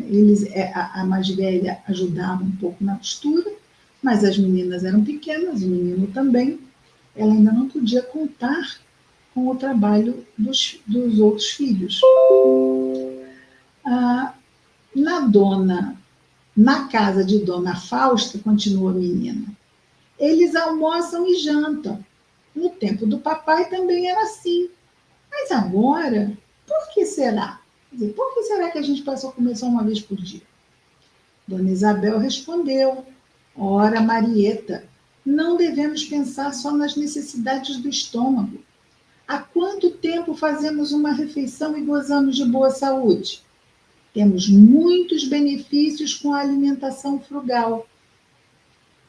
Speaker 1: Eles, a mais velha ajudava um pouco na costura, mas as meninas eram pequenas, o menino também. Ela ainda não podia contar com o trabalho dos outros filhos. Na casa de Dona Fausta, continua a menina, eles almoçam e jantam. No tempo do papai também era assim. Mas agora, por que será? Quer dizer, por que será que a gente passou a comer só uma vez por dia? Dona Isabel respondeu: Ora, Marieta, não devemos pensar só nas necessidades do estômago. Há quanto tempo fazemos uma refeição e gozamos de boa saúde? Temos muitos benefícios com a alimentação frugal.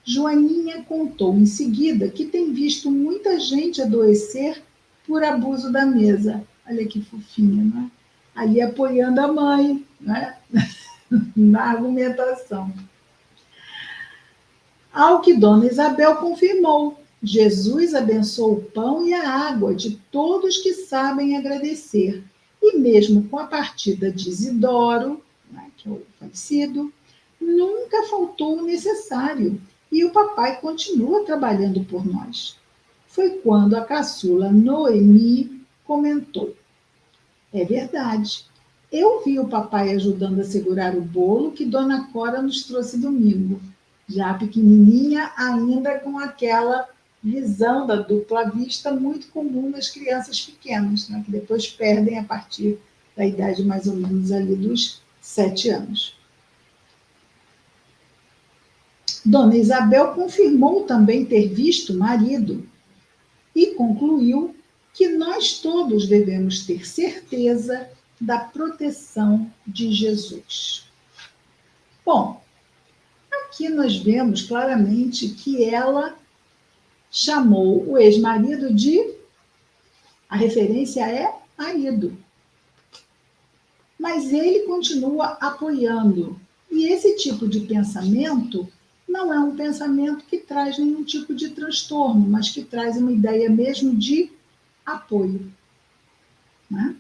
Speaker 1: Joaninha contou em seguida que tem visto muita gente adoecer por abuso da mesa. Olha que fofinha, não é? Ali apoiando a mãe, né? Na argumentação. Ao que Dona Isabel confirmou: Jesus abençoou o pão e a água de todos que sabem agradecer. E mesmo com a partida de Isidoro, né, que é o falecido, nunca faltou o necessário. E o papai continua trabalhando por nós. Foi quando a caçula Noemi comentou: É verdade. Eu vi o papai ajudando a segurar o bolo que Dona Cora nos trouxe domingo. Já pequenininha, ainda com aquela visão da dupla vista muito comum nas crianças pequenas, né, que depois perdem a partir da idade mais ou menos ali dos 7 anos. Dona Isabel confirmou também ter visto o marido e concluiu que nós todos devemos ter certeza da proteção de Jesus. Bom, aqui nós vemos claramente que ela chamou o ex-marido de, a referência é marido. Mas ele continua apoiando. E esse tipo de pensamento não é um pensamento que traz nenhum tipo de transtorno, mas que traz uma ideia mesmo de apoio. Né?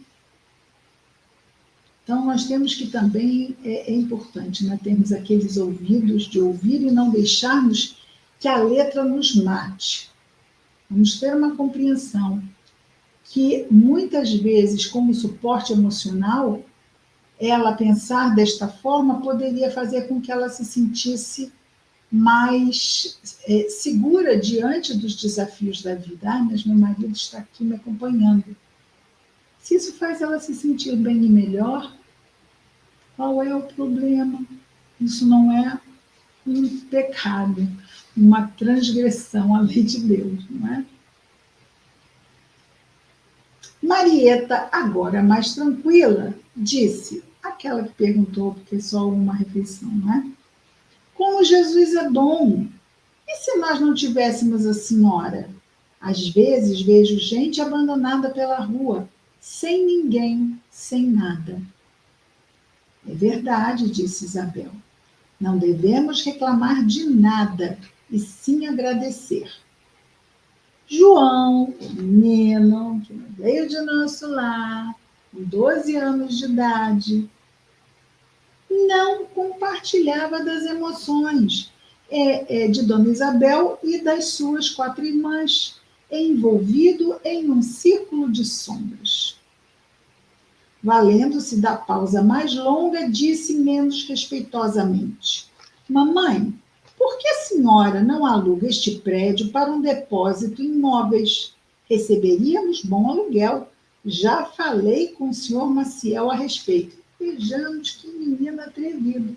Speaker 1: Então, nós temos que também, é importante, né, termos aqueles ouvidos de ouvir e não deixarmos que a letra nos mate. Vamos ter uma compreensão que, muitas vezes, como suporte emocional, ela pensar desta forma poderia fazer com que ela se sentisse mais segura diante dos desafios da vida. Ah, mas meu marido está aqui me acompanhando. Se isso faz ela se sentir bem e melhor, qual é o problema? Isso não é um pecado, uma transgressão à lei de Deus, não é? Marieta, agora mais tranquila, disse, aquela que perguntou, porque só uma refeição, não é? Como Jesus é bom! E se nós não tivéssemos a senhora? Às vezes vejo gente abandonada pela rua, sem ninguém, sem nada. É verdade, disse Isabel. Não devemos reclamar de nada, e sim agradecer. João, o menino que veio de nosso lar, com 12 anos de idade, não compartilhava das emoções de Dona Isabel e das suas 4 irmãs, envolvido em um círculo de sombras. Valendo-se da pausa mais longa, disse menos respeitosamente: Mamãe, por que a senhora não aluga este prédio para um depósito em móveis? Receberíamos bom aluguel. Já falei com o senhor Maciel a respeito. Vejamos que menino atrevido.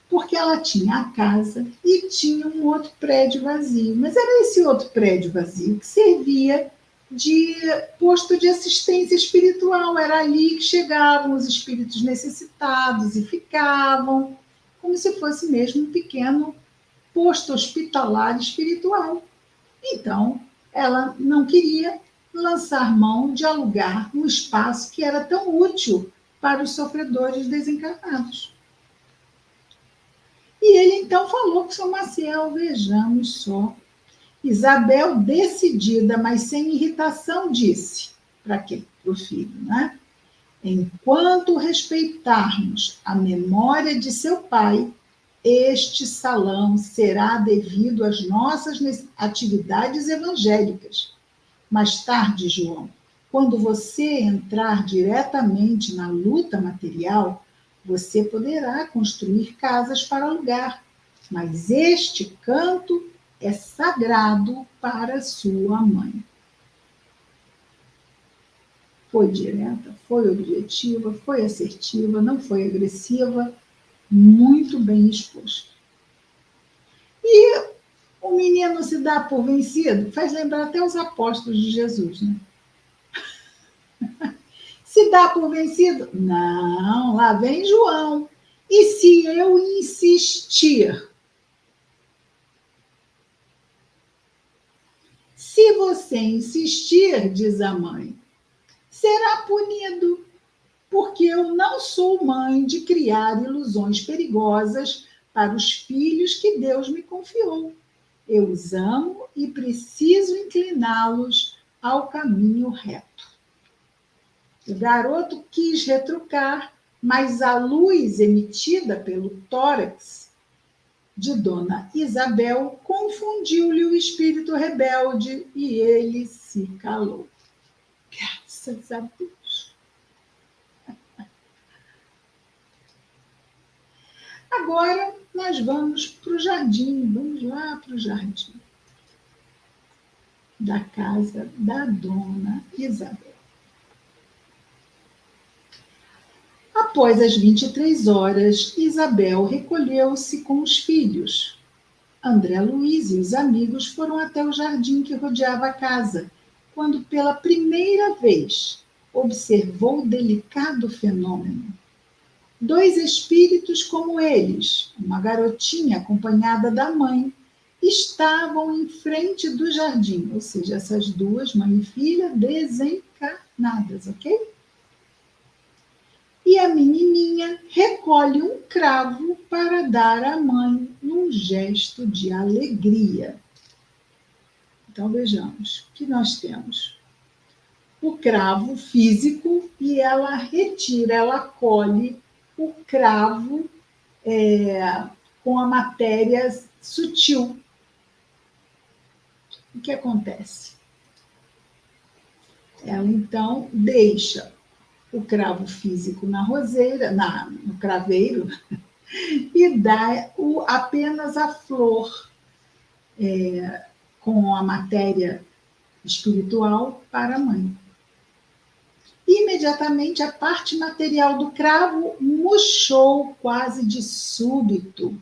Speaker 1: Porque ela tinha a casa e tinha um outro prédio vazio. Mas era esse outro prédio vazio que servia de posto de assistência espiritual. Era ali que chegavam os espíritos necessitados e ficavam, como se fosse mesmo um pequeno posto hospitalar espiritual. Então, ela não queria lançar mão de alugar um espaço que era tão útil para os sofredores desencarnados. E ele então falou com São Maciel, vejamos só. Isabel, decidida, mas sem irritação, disse, para quem? Para o filho, né? Enquanto respeitarmos a memória de seu pai, este salão será devido às nossas atividades evangélicas. Mais tarde, João, quando você entrar diretamente na luta material, você poderá construir casas para alugar, mas este canto é sagrado para sua mãe. Foi direta, foi objetiva, foi assertiva, não foi agressiva, muito bem exposto. E o menino se dá por vencido, faz lembrar até os apóstolos de Jesus, né? Se dá por vencido? Não, lá vem João. E se eu insistir? Se você insistir, diz a mãe, será punido, porque eu não sou mãe de criar ilusões perigosas para os filhos que Deus me confiou. Eu os amo e preciso incliná-los ao caminho reto. O garoto quis retrucar, mas a luz emitida pelo tórax de Dona Isabel confundiu-lhe o espírito rebelde e ele se calou. Graças a Deus. Agora nós vamos para o jardim, vamos lá para o jardim. da casa da dona Isabel. Após as 23 horas, Isabel recolheu-se com os filhos. André Luiz e os amigos foram até o jardim que rodeava a casa, quando pela primeira vez observou o delicado fenômeno. 2 espíritos como eles, uma garotinha acompanhada da mãe, estavam em frente do jardim, ou seja, essas duas, mãe e filha, desencarnadas, ok? E a menininha recolhe um cravo para dar à mãe num gesto de alegria. Então, vejamos o que nós temos. O cravo físico e ela retira, ela colhe o cravo com a matéria sutil. O que acontece? Ela, então, deixa o cravo físico na roseira, no craveiro, e dá apenas a flor com a matéria espiritual para a mãe. Imediatamente a parte material do cravo murchou quase de súbito,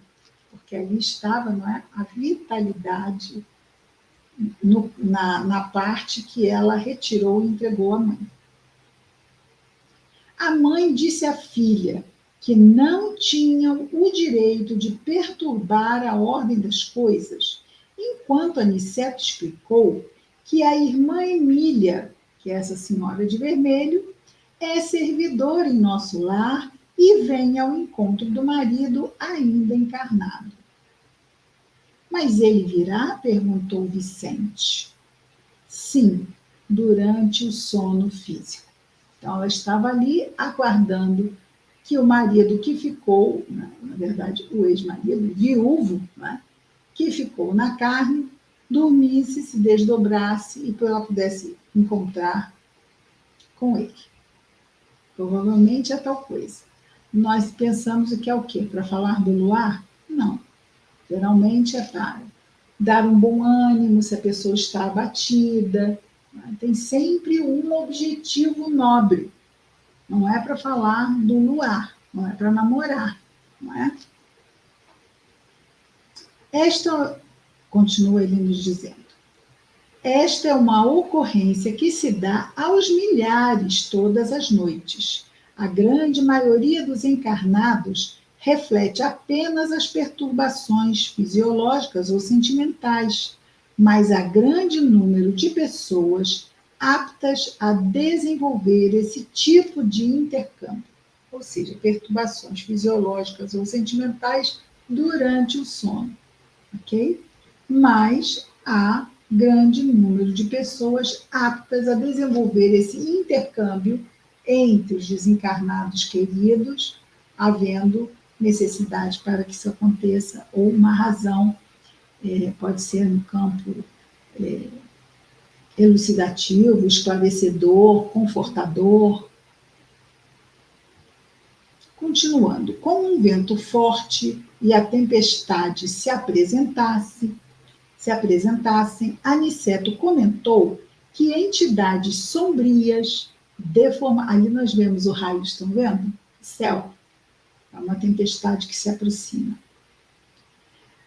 Speaker 1: porque ali estava, não é, a vitalidade na parte que ela retirou e entregou à mãe. A mãe disse à filha que não tinham o direito de perturbar a ordem das coisas, enquanto Aniceto explicou que a irmã Emília, que é essa senhora de vermelho, é servidora em nosso lar e vem ao encontro do marido ainda encarnado. Mas ele virá? Perguntou Vicente. Sim, durante o sono físico. Então, ela estava ali aguardando que o marido que ficou, na verdade, o ex-marido, viúvo, né, que ficou na carne, dormisse, se desdobrasse e ela pudesse encontrar com ele. Provavelmente é tal coisa. Nós pensamos que é o quê? Para falar do luar? Não. Geralmente é para dar um bom ânimo se a pessoa está abatida. Tem sempre um objetivo nobre. Não é para falar do luar, não é para namorar, não é? Esta, continua ele nos dizendo, esta é uma ocorrência que se dá aos milhares todas as noites. A grande maioria dos encarnados reflete apenas as perturbações fisiológicas ou sentimentais, mas há grande número de pessoas aptas a desenvolver esse tipo de intercâmbio, ou seja, perturbações fisiológicas ou sentimentais durante o sono, ok? Mas há grande número de pessoas aptas a desenvolver esse intercâmbio entre os desencarnados queridos, havendo necessidade para que isso aconteça, ou uma razão, pode ser no campo elucidativo, esclarecedor, confortador. Continuando, como um vento forte e a tempestade se apresentassem, Aniceto comentou que entidades sombrias, ali nós vemos o raio, estão vendo? Céu, é uma tempestade que se aproxima.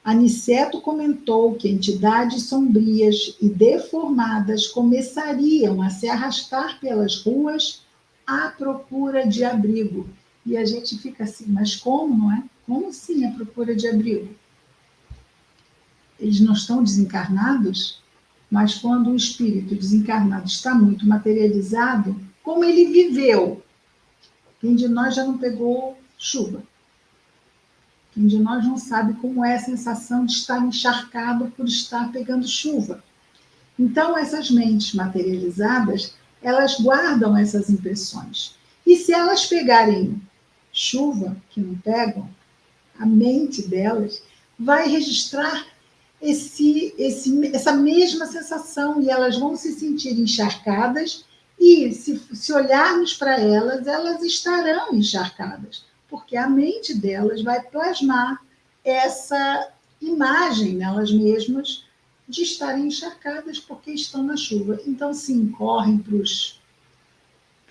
Speaker 1: Aniceto comentou que entidades sombrias e deformadas começariam a se arrastar pelas ruas à procura de abrigo. E a gente fica assim, mas como, não é? Como sim a procura de abrigo? Eles não estão desencarnados, mas quando o espírito desencarnado está muito materializado, como ele viveu? Quem de nós já não pegou chuva? Quem de nós não sabe como é a sensação de estar encharcado por estar pegando chuva? Então, essas mentes materializadas, elas guardam essas impressões. E se elas pegarem chuva, que não pegam, a mente delas vai registrar essa mesma sensação e elas vão se sentir encharcadas e, se olharmos para elas, elas estarão encharcadas, porque a mente delas vai plasmar essa imagem nelas mesmas de estarem encharcadas porque estão na chuva. Então, sim, correm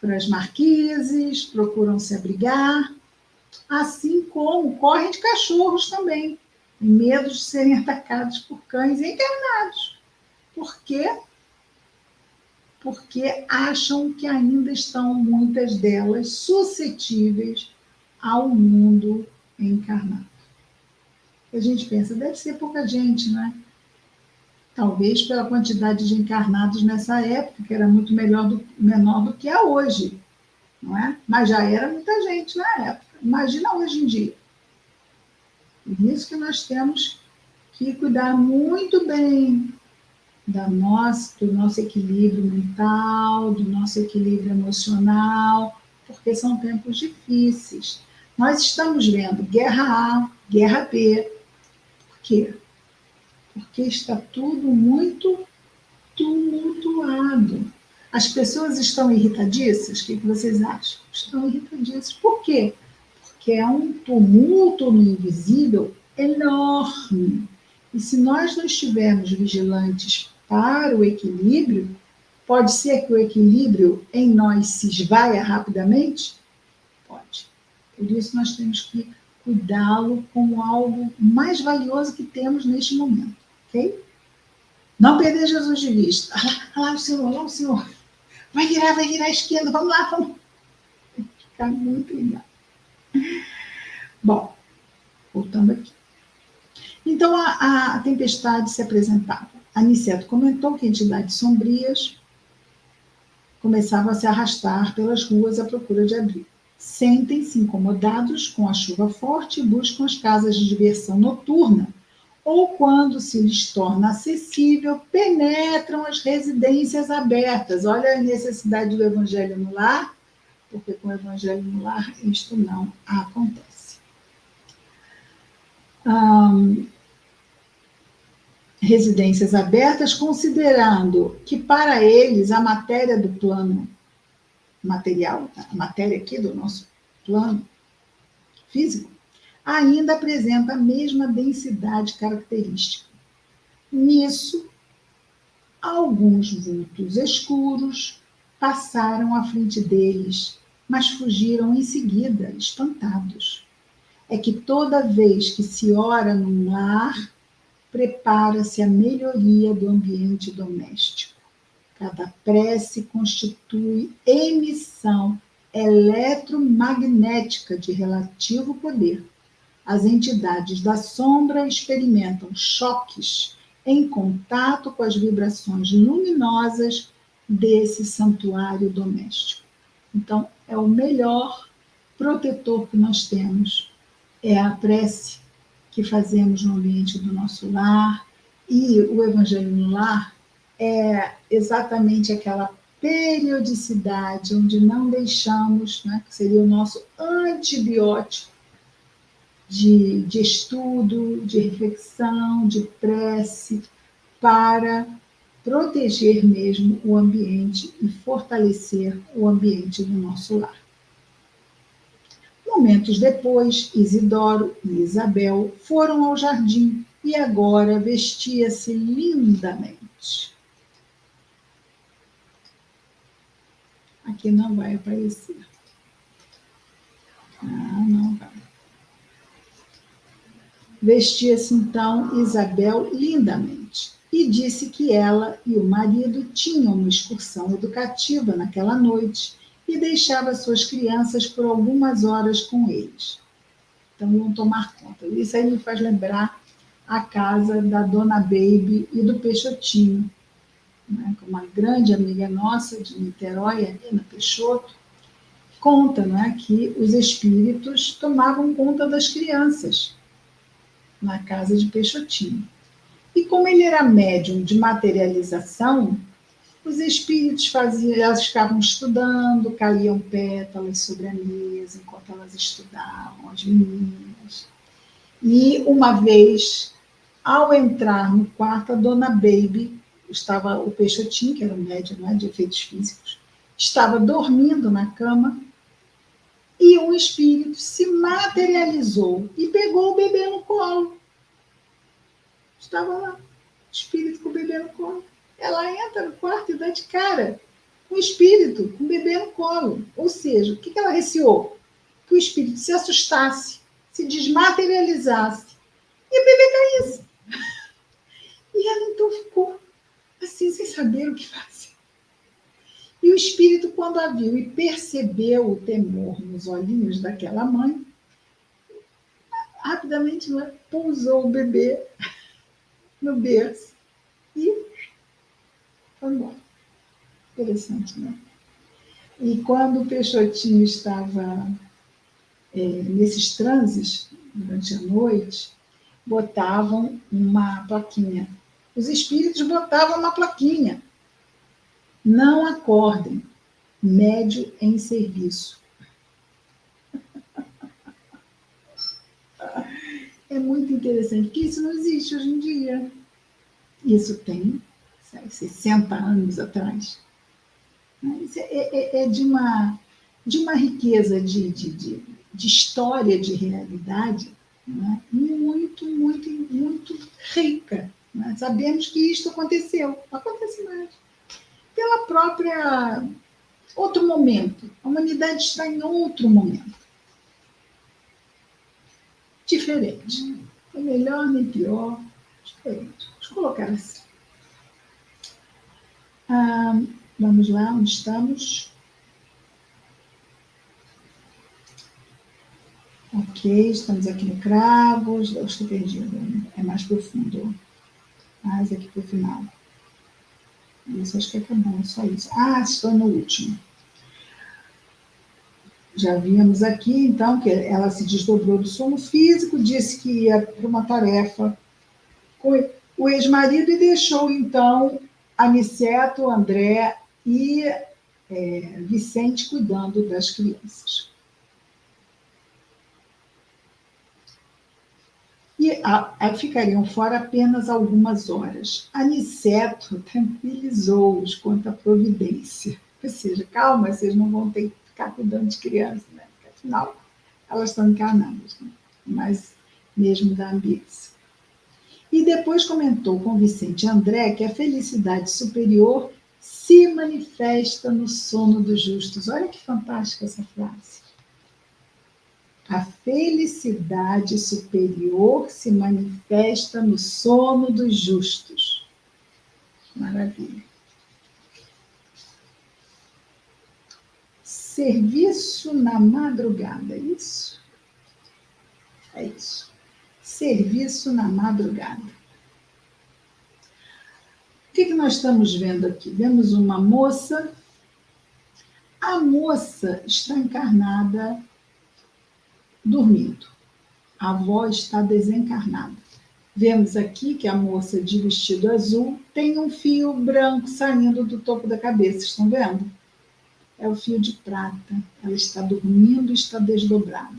Speaker 1: para as marquises, procuram se abrigar, assim como correm de cachorros também, em medo de serem atacados por cães encarnados. Por quê? Porque acham que ainda estão, muitas delas, suscetíveis ao mundo encarnado. E a gente pensa, deve ser pouca gente, né? Talvez pela quantidade de encarnados nessa época, que era muito menor do que é hoje, não é? Mas já era muita gente na época. Imagina hoje em dia. Por isso que nós temos que cuidar muito bem do nosso equilíbrio mental, do nosso equilíbrio emocional, porque são tempos difíceis. Nós estamos vendo guerra A, guerra B. Por quê? Porque está tudo muito tumultuado. As pessoas estão irritadiças? O que vocês acham? Estão irritadiças. Por quê? Porque é um tumulto no invisível enorme. E se nós não estivermos vigilantes para o equilíbrio, pode ser que o equilíbrio em nós se esvaia rapidamente? Pode. Por isso nós temos que cuidá-lo como algo mais valioso que temos neste momento, ok? Não perder Jesus de vista. Lá o Senhor, lá o Senhor. Vai virar à esquerda, vamos lá, vamos. Tem que ficar muito ligado. Bom, voltando aqui. Então, a tempestade se apresentava. Aniceto comentou que entidades sombrias começavam a se arrastar pelas ruas à procura de abrigo. Sentem-se incomodados com a chuva forte e buscam as casas de diversão noturna, ou quando se lhes torna acessível, penetram as residências abertas. Olha a necessidade do evangelho no lar, porque com o evangelho no lar isto não acontece. Residências abertas, considerando que para eles a matéria do plano material, a matéria aqui do nosso plano físico, ainda apresenta a mesma densidade característica. Nisso, alguns vultos escuros passaram à frente deles, mas fugiram em seguida, espantados. É que toda vez que se ora num lar, prepara-se a melhoria do ambiente doméstico. Cada prece constitui emissão eletromagnética de relativo poder. As entidades da sombra experimentam choques em contato com as vibrações luminosas desse santuário doméstico. Então, é o melhor protetor que nós temos, é a prece que fazemos no ambiente do nosso lar, e o Evangelho no Lar é exatamente aquela periodicidade onde não deixamos, né, que seria o nosso antibiótico de estudo, de reflexão, de prece, para proteger mesmo o ambiente e fortalecer o ambiente do nosso lar. Momentos depois, Isidoro e Isabel foram ao jardim e agora vestia-se lindamente. Aqui não vai aparecer. Não vai. Vestia-se então Isabel lindamente e disse que ela e o marido tinham uma excursão educativa naquela noite e deixava suas crianças por algumas horas com eles. Então, vão tomar conta. Isso aí me faz lembrar a casa da Dona Baby e do Peixotinho, né? Uma grande amiga nossa de Niterói, ali na Peixoto, conta, né, que os espíritos tomavam conta das crianças na casa de Peixotinho. E como ele era médium de materialização, os espíritos elas ficavam estudando, caíam pétalas sobre a mesa enquanto elas estudavam, as meninas. E uma vez, ao entrar no quarto, a Dona Baby, estava o Peixotinho, que era um médium, né, de efeitos físicos, estava dormindo na cama e um espírito se materializou e pegou o bebê no colo. Estava lá. O espírito com o bebê no colo. Ela entra no quarto e dá de cara com o espírito, com o bebê no colo. Ou seja, o que ela receou? Que o espírito se assustasse, se desmaterializasse e o bebê caísse. E ela então ficou assim, sem saber o que fazer. E o espírito, quando a viu e percebeu o temor nos olhinhos daquela mãe, rapidamente pousou o bebê no berço e foi embora. Interessante, né? E quando o Peixotinho estava nesses transes, durante a noite, botavam uma plaquinha. Os espíritos botavam uma plaquinha. Não acordem, médio em serviço. É muito interessante, porque isso não existe hoje em dia. Isso tem 60 anos atrás. Isso é de uma riqueza de história, de realidade, né? Muito, muito, muito rica. Né? Sabemos que isto aconteceu, não acontece mais. Pela própria outro momento. A humanidade está em outro momento. Diferente. Nem melhor, nem pior. Diferente. Vamos colocar assim. Vamos lá, onde estamos? Ok, estamos aqui no Cravos. Eu estou perdido. É mais profundo. Mais aqui para o final. Isso, acho que acabou, só isso. Estou no último. Já vimos aqui, então, que ela se desdobrou do sono físico, disse que ia para uma tarefa com o ex-marido e deixou, então, Aniceto, André e Vicente cuidando das crianças. E ficariam fora apenas algumas horas. Aniceto tranquilizou-os quanto à providência. Ou seja, calma, vocês não vão ter que ficar cuidando de crianças, né? Porque, afinal, elas estão encarnadas, né? Mas mesmo da ambiência. E depois comentou com Vicente e André que a felicidade superior se manifesta no sono dos justos. Olha que fantástica essa frase. A felicidade superior se manifesta no sono dos justos. Maravilha. Serviço na madrugada, é isso? É isso. Serviço na madrugada. O que nós estamos vendo aqui? Vemos uma moça. A moça está encarnada dormindo. A avó está desencarnada. Vemos aqui que a moça de vestido azul tem um fio branco saindo do topo da cabeça. Estão vendo? É o fio de prata. Ela está dormindo, está desdobrada.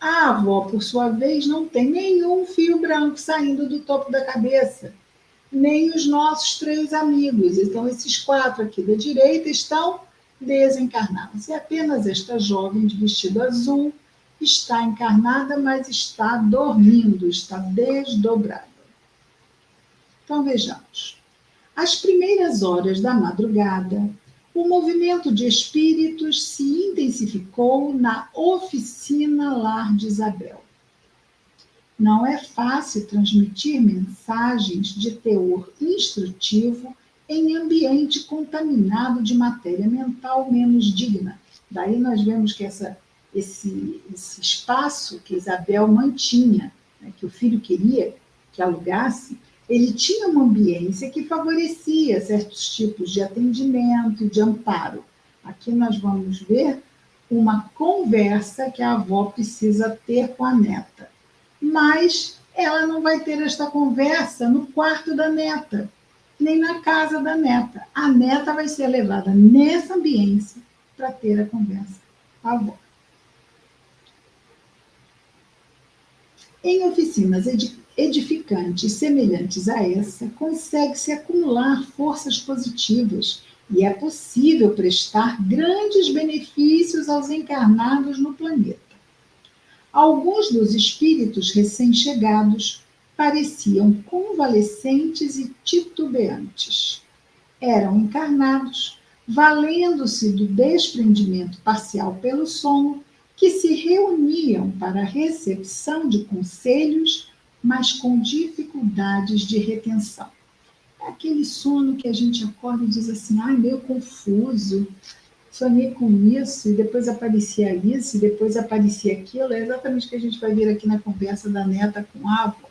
Speaker 1: A avó, por sua vez, não tem nenhum fio branco saindo do topo da cabeça. Nem os nossos 3 amigos. Então, esses 4 aqui da direita estão desencarnados. E apenas esta jovem de vestido azul está encarnada, mas está dormindo, está desdobrada. Então, vejamos. Às primeiras horas da madrugada, o movimento de espíritos se intensificou na oficina lar de Isabel. Não é fácil transmitir mensagens de teor instrutivo em ambiente contaminado de matéria mental menos digna. Daí nós vemos que esse espaço que Isabel mantinha, né, que o filho queria que alugasse, ele tinha uma ambiência que favorecia certos tipos de atendimento e de amparo. Aqui nós vamos ver uma conversa que a avó precisa ter com a neta. Mas ela não vai ter esta conversa no quarto da neta, nem na casa da neta. A neta vai ser levada nessa ambiência para ter a conversa com a avó. Em oficinas edificantes semelhantes a essa, consegue-se acumular forças positivas e é possível prestar grandes benefícios aos encarnados no planeta. Alguns dos espíritos recém-chegados pareciam convalescentes e titubeantes. Eram encarnados, valendo-se do desprendimento parcial pelo sono, que se reuniam para a recepção de conselhos, mas com dificuldades de retenção. É aquele sono que a gente acorda e diz assim, ai, meio confuso, sonhei com isso, e depois aparecia isso, e depois aparecia aquilo. É exatamente o que a gente vai ver aqui na conversa da neta com a avó.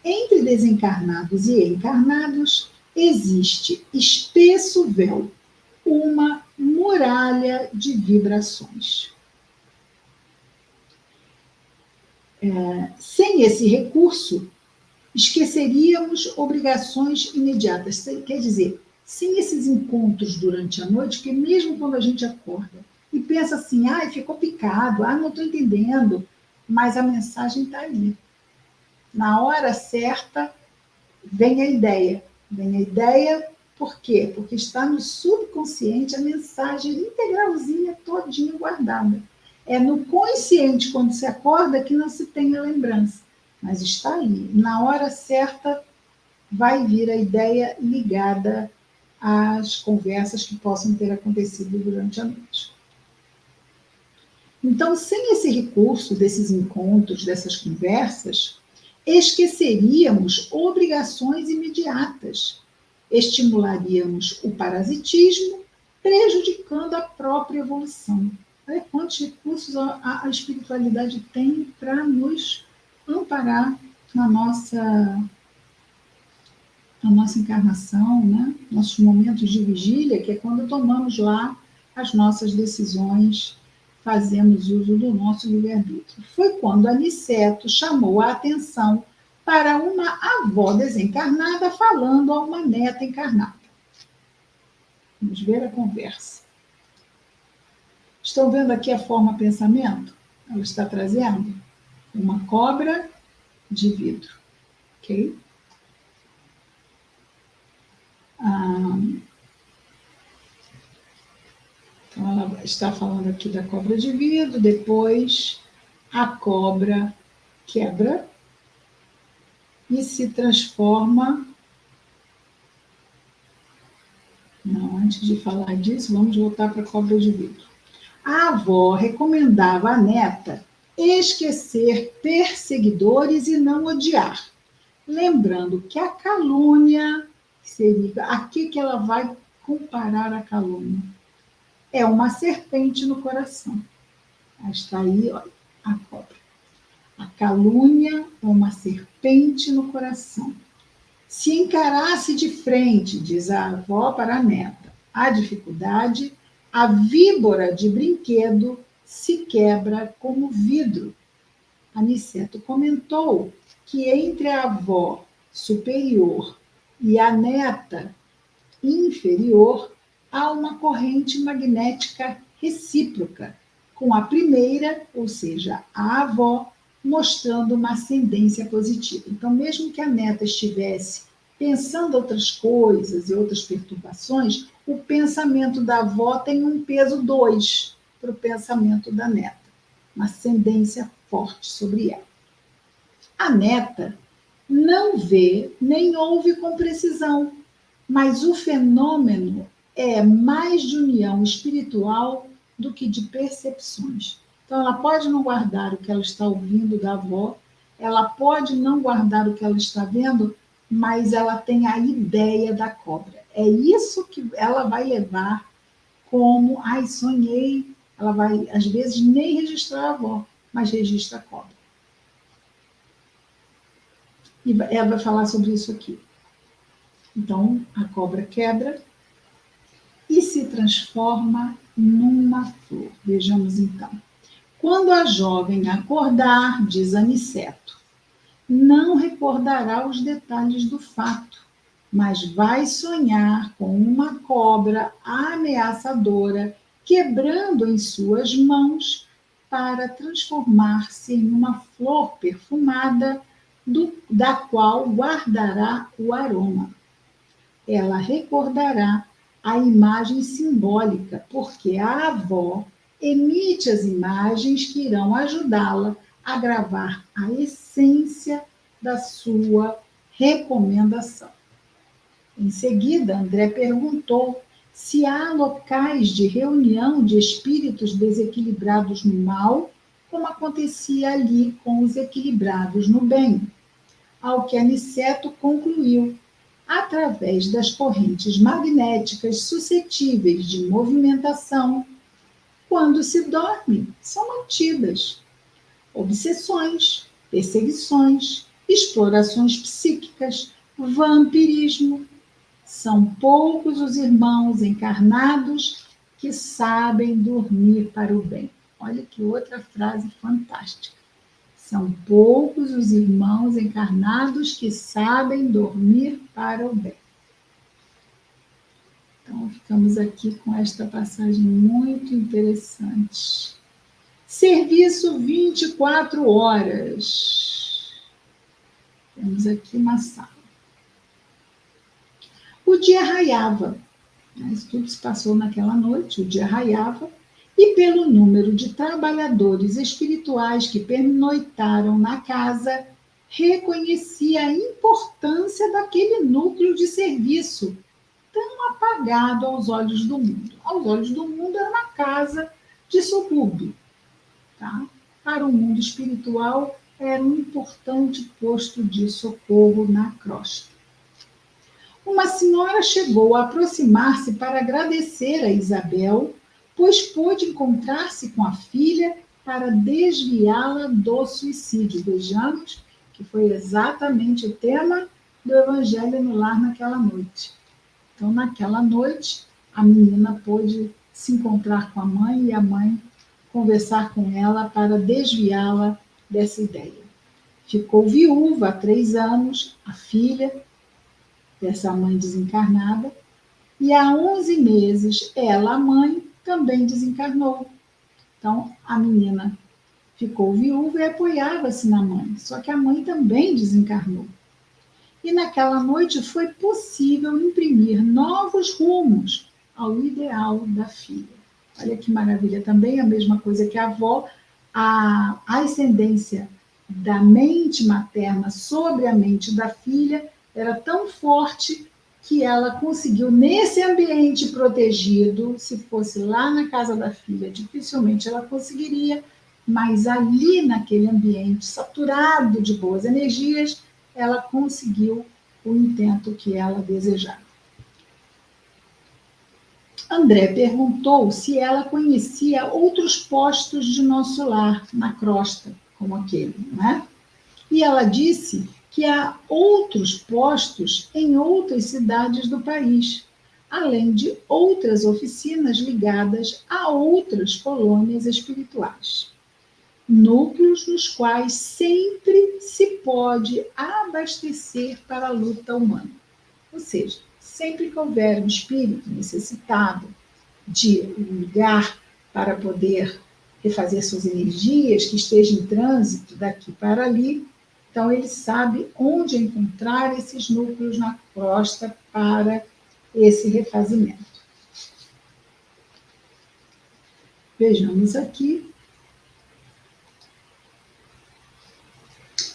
Speaker 1: Entre desencarnados e encarnados, existe espesso véu, uma muralha de vibrações. Sem esse recurso, esqueceríamos obrigações imediatas. Quer dizer, sem esses encontros durante a noite, que mesmo quando a gente acorda e pensa assim, ai, ficou picado, não estou entendendo, mas a mensagem está ali. Na hora certa, vem a ideia. Vem a ideia, por quê? Porque está no subconsciente a mensagem integralzinha, todinha guardada. É no consciente, quando se acorda, que não se tem a lembrança. Mas está ali. Na hora certa, vai vir a ideia ligada às conversas que possam ter acontecido durante a noite. Então, sem esse recurso desses encontros, dessas conversas, esqueceríamos obrigações imediatas, estimularíamos o parasitismo, prejudicando a própria evolução. Olha quantos recursos a espiritualidade tem para nos amparar na nossa encarnação, né? Nossos momentos de vigília, que é quando tomamos lá as nossas decisões, fazemos uso do nosso livre-arbítrio. Foi quando Aniceto chamou a atenção para uma avó desencarnada falando a uma neta encarnada. Vamos ver a conversa. Estão vendo aqui a forma pensamento? Ela está trazendo uma cobra de vidro, ok? Então, ela está falando aqui da cobra de vidro, depois a cobra quebra e se transforma. Não, antes de falar disso, vamos voltar para a cobra de vidro. A avó recomendava à neta esquecer perseguidores e não odiar, lembrando que a calúnia seria... Aqui que ela vai comparar a calúnia. É uma serpente no coração. Está aí, olha, a cobra. A calúnia é uma serpente no coração. Se encarasse de frente, diz a avó para a neta, a dificuldade, a víbora de brinquedo se quebra como vidro. Aniceto comentou que entre a avó superior e a neta inferior há uma corrente magnética recíproca, com a primeira, ou seja, a avó, mostrando uma ascendência positiva. Então, mesmo que a neta estivesse pensando outras coisas e outras perturbações, o pensamento da avó tem um peso 2 para o pensamento da neta, uma ascendência forte sobre ela. A neta não vê nem ouve com precisão, mas o fenômeno é mais de união espiritual do que de percepções. Então, ela pode não guardar o que ela está ouvindo da avó, ela pode não guardar o que ela está vendo, mas ela tem a ideia da cobra. É isso que ela vai levar como, ai, sonhei. Ela vai, às vezes, nem registrar a avó, mas registra a cobra. E ela vai falar sobre isso aqui. Então, a cobra quebra e se transforma numa flor. Vejamos então. Quando a jovem acordar, diz Aniceto, não recordará os detalhes do fato, mas vai sonhar com uma cobra ameaçadora quebrando em suas mãos para transformar-se em uma flor perfumada da qual guardará o aroma. Ela recordará a imagem simbólica, porque a avó emite as imagens que irão ajudá-la a gravar a essência da sua recomendação. Em seguida, André perguntou se há locais de reunião de espíritos desequilibrados no mal, como acontecia ali com os equilibrados no bem. Ao que Aniceto concluiu: através das correntes magnéticas suscetíveis de movimentação, quando se dorme, são mantidas. Obsessões, perseguições, explorações psíquicas, vampirismo. São poucos os irmãos encarnados que sabem dormir para o bem. Olha que outra frase fantástica. São poucos os irmãos encarnados que sabem dormir para o bem. Então, ficamos aqui com esta passagem muito interessante. Serviço 24 horas. Temos aqui uma sala. O dia raiava. Isso tudo se passou naquela noite. O dia raiava. E pelo número de trabalhadores espirituais que pernoitaram na casa, reconhecia a importância daquele núcleo de serviço, tão apagado aos olhos do mundo. Aos olhos do mundo era uma casa de subúrbio. Tá? Para o mundo espiritual, era um importante posto de socorro na crosta. Uma senhora chegou a aproximar-se para agradecer a Isabel, pois pôde encontrar-se com a filha para desviá-la do suicídio. Vejamos que foi exatamente o tema do Evangelho no Lar naquela noite. Então, naquela noite, a menina pôde se encontrar com a mãe e a mãe conversar com ela para desviá-la dessa ideia. Ficou viúva há 3 anos, a filha dessa mãe desencarnada, e há 11 meses ela, a mãe, também desencarnou. Então, a menina ficou viúva e apoiava-se na mãe, só que a mãe também desencarnou. E naquela noite foi possível imprimir novos rumos ao ideal da filha. Olha que maravilha, também a mesma coisa que a avó, a ascendência da mente materna sobre a mente da filha era tão forte que ela conseguiu, nesse ambiente protegido, se fosse lá na casa da filha, dificilmente ela conseguiria, mas ali naquele ambiente saturado de boas energias, ela conseguiu o intento que ela desejava. André perguntou se ela conhecia outros postos de nosso lar na crosta, como aquele, não é? E ela disse que há outros postos em outras cidades do país, além de outras oficinas ligadas a outras colônias espirituais. Núcleos nos quais sempre se pode abastecer para a luta humana. Ou seja, sempre que houver um espírito necessitado de um lugar para poder refazer suas energias, que esteja em trânsito daqui para ali, então ele sabe onde encontrar esses núcleos na crosta para esse refazimento. Vejamos aqui.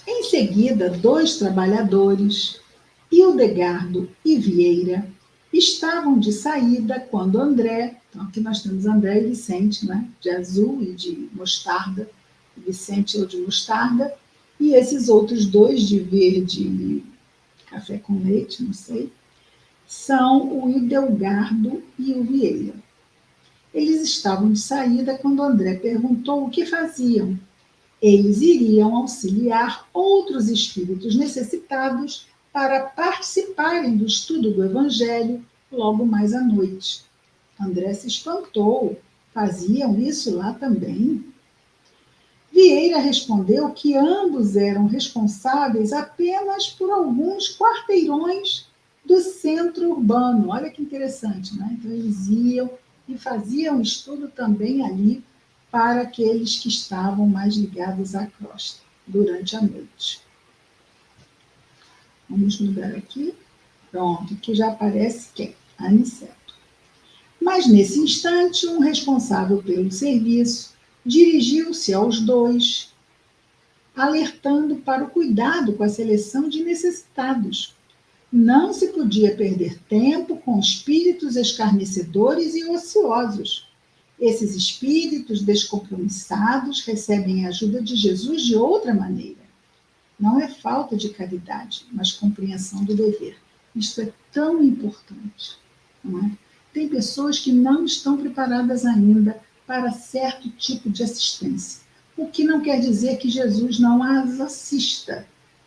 Speaker 1: Em seguida, 2 trabalhadores, Hildegardo e Vieira, estavam de saída quando André, então aqui nós temos André e Vicente, né, de azul e de mostarda, Vicente ou de mostarda, e esses outros 2 de verde e café com leite, não sei, são o Hildegardo e o Vieira. Eles estavam de saída quando André perguntou o que faziam. Eles iriam auxiliar outros espíritos necessitados para participarem do estudo do Evangelho logo mais à noite. André se espantou. Faziam isso lá também? Vieira respondeu que ambos eram responsáveis apenas por alguns quarteirões do centro urbano. Olha que interessante, né? Então, eles iam e faziam estudo também ali para aqueles que estavam mais ligados à crosta durante a noite. Vamos mudar aqui. Pronto, aqui já aparece quem? Aniceto. Mas nesse instante, um responsável pelo serviço dirigiu-se aos 2 alertando para o cuidado com a seleção de necessitados. Não se podia perder tempo com espíritos escarnecedores e ociosos. Esses espíritos descompromissados recebem a ajuda de Jesus de outra maneira. Não é falta de caridade, mas compreensão do dever. Isto é tão importante, não é? Tem pessoas que não estão preparadas ainda para certo tipo de assistência, o que não quer dizer que Jesus não as assista,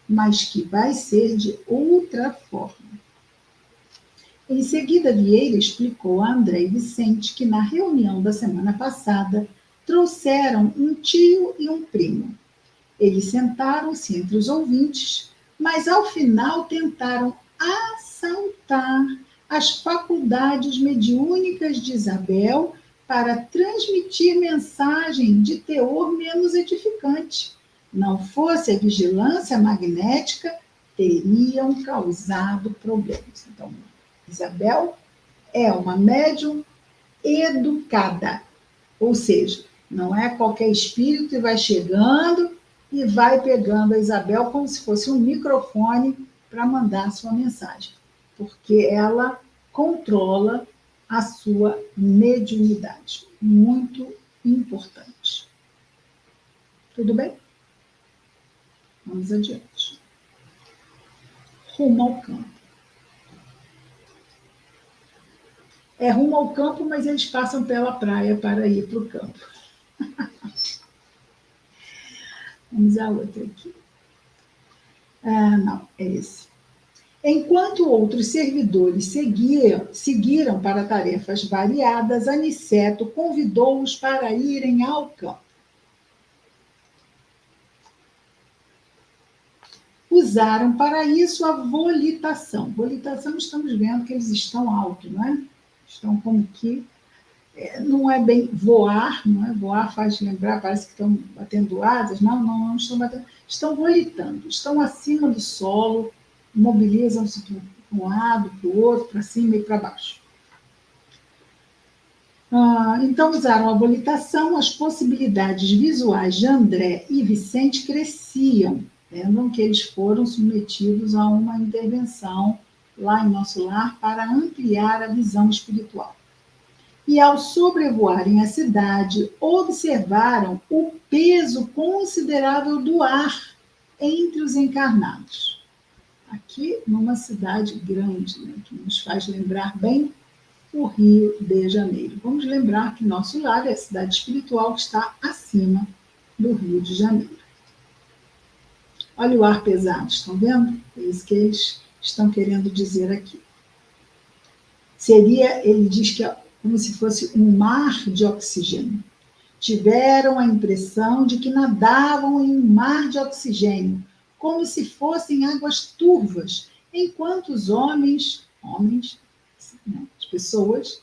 Speaker 1: mas que vai ser de outra forma. Em seguida, Vieira explicou a André e Vicente que na reunião da semana passada trouxeram um tio e um primo. Eles sentaram-se entre os ouvintes, mas ao final tentaram assaltar as faculdades mediúnicas de Isabel para transmitir mensagem de teor menos edificante. Não fosse a vigilância magnética, teriam causado problemas. Então, Isabel é uma médium educada, ou seja, não é qualquer espírito que vai chegando e vai pegando a Isabel como se fosse um microfone para mandar a sua mensagem, porque ela controla a sua mediunidade. Muito importante. Tudo bem? Vamos adiante. Rumo ao campo. É rumo ao campo, mas eles passam pela praia para ir para o campo. Vamos a outra aqui. Não, é esse. Enquanto outros servidores seguiram para tarefas variadas, Aniceto convidou-os para irem ao campo. Usaram para isso a volitação. Volitação, estamos vendo que eles estão alto, não é? Estão como que... não é bem voar, não é? Voar faz lembrar, parece que estão batendo asas. Não estão batendo. Estão volitando, estão acima do solo, mobilizam-se para um lado, para o outro, para cima e para baixo. Então, usaram a volitação, as possibilidades visuais de André e Vicente cresciam. Lembram que eles foram submetidos a uma intervenção lá em Nosso Lar para ampliar a visão espiritual. E ao sobrevoarem a cidade, observaram o peso considerável do ar entre os encarnados. Aqui, numa cidade grande, né, que nos faz lembrar bem o Rio de Janeiro. Vamos lembrar que Nosso Lar é a cidade espiritual que está acima do Rio de Janeiro. Olha o ar pesado, estão vendo? É isso que eles estão querendo dizer aqui. Ele diz que é como se fosse um mar de oxigênio. Tiveram a impressão de que nadavam em um mar de oxigênio, como se fossem águas turvas, enquanto os homens, né, as pessoas,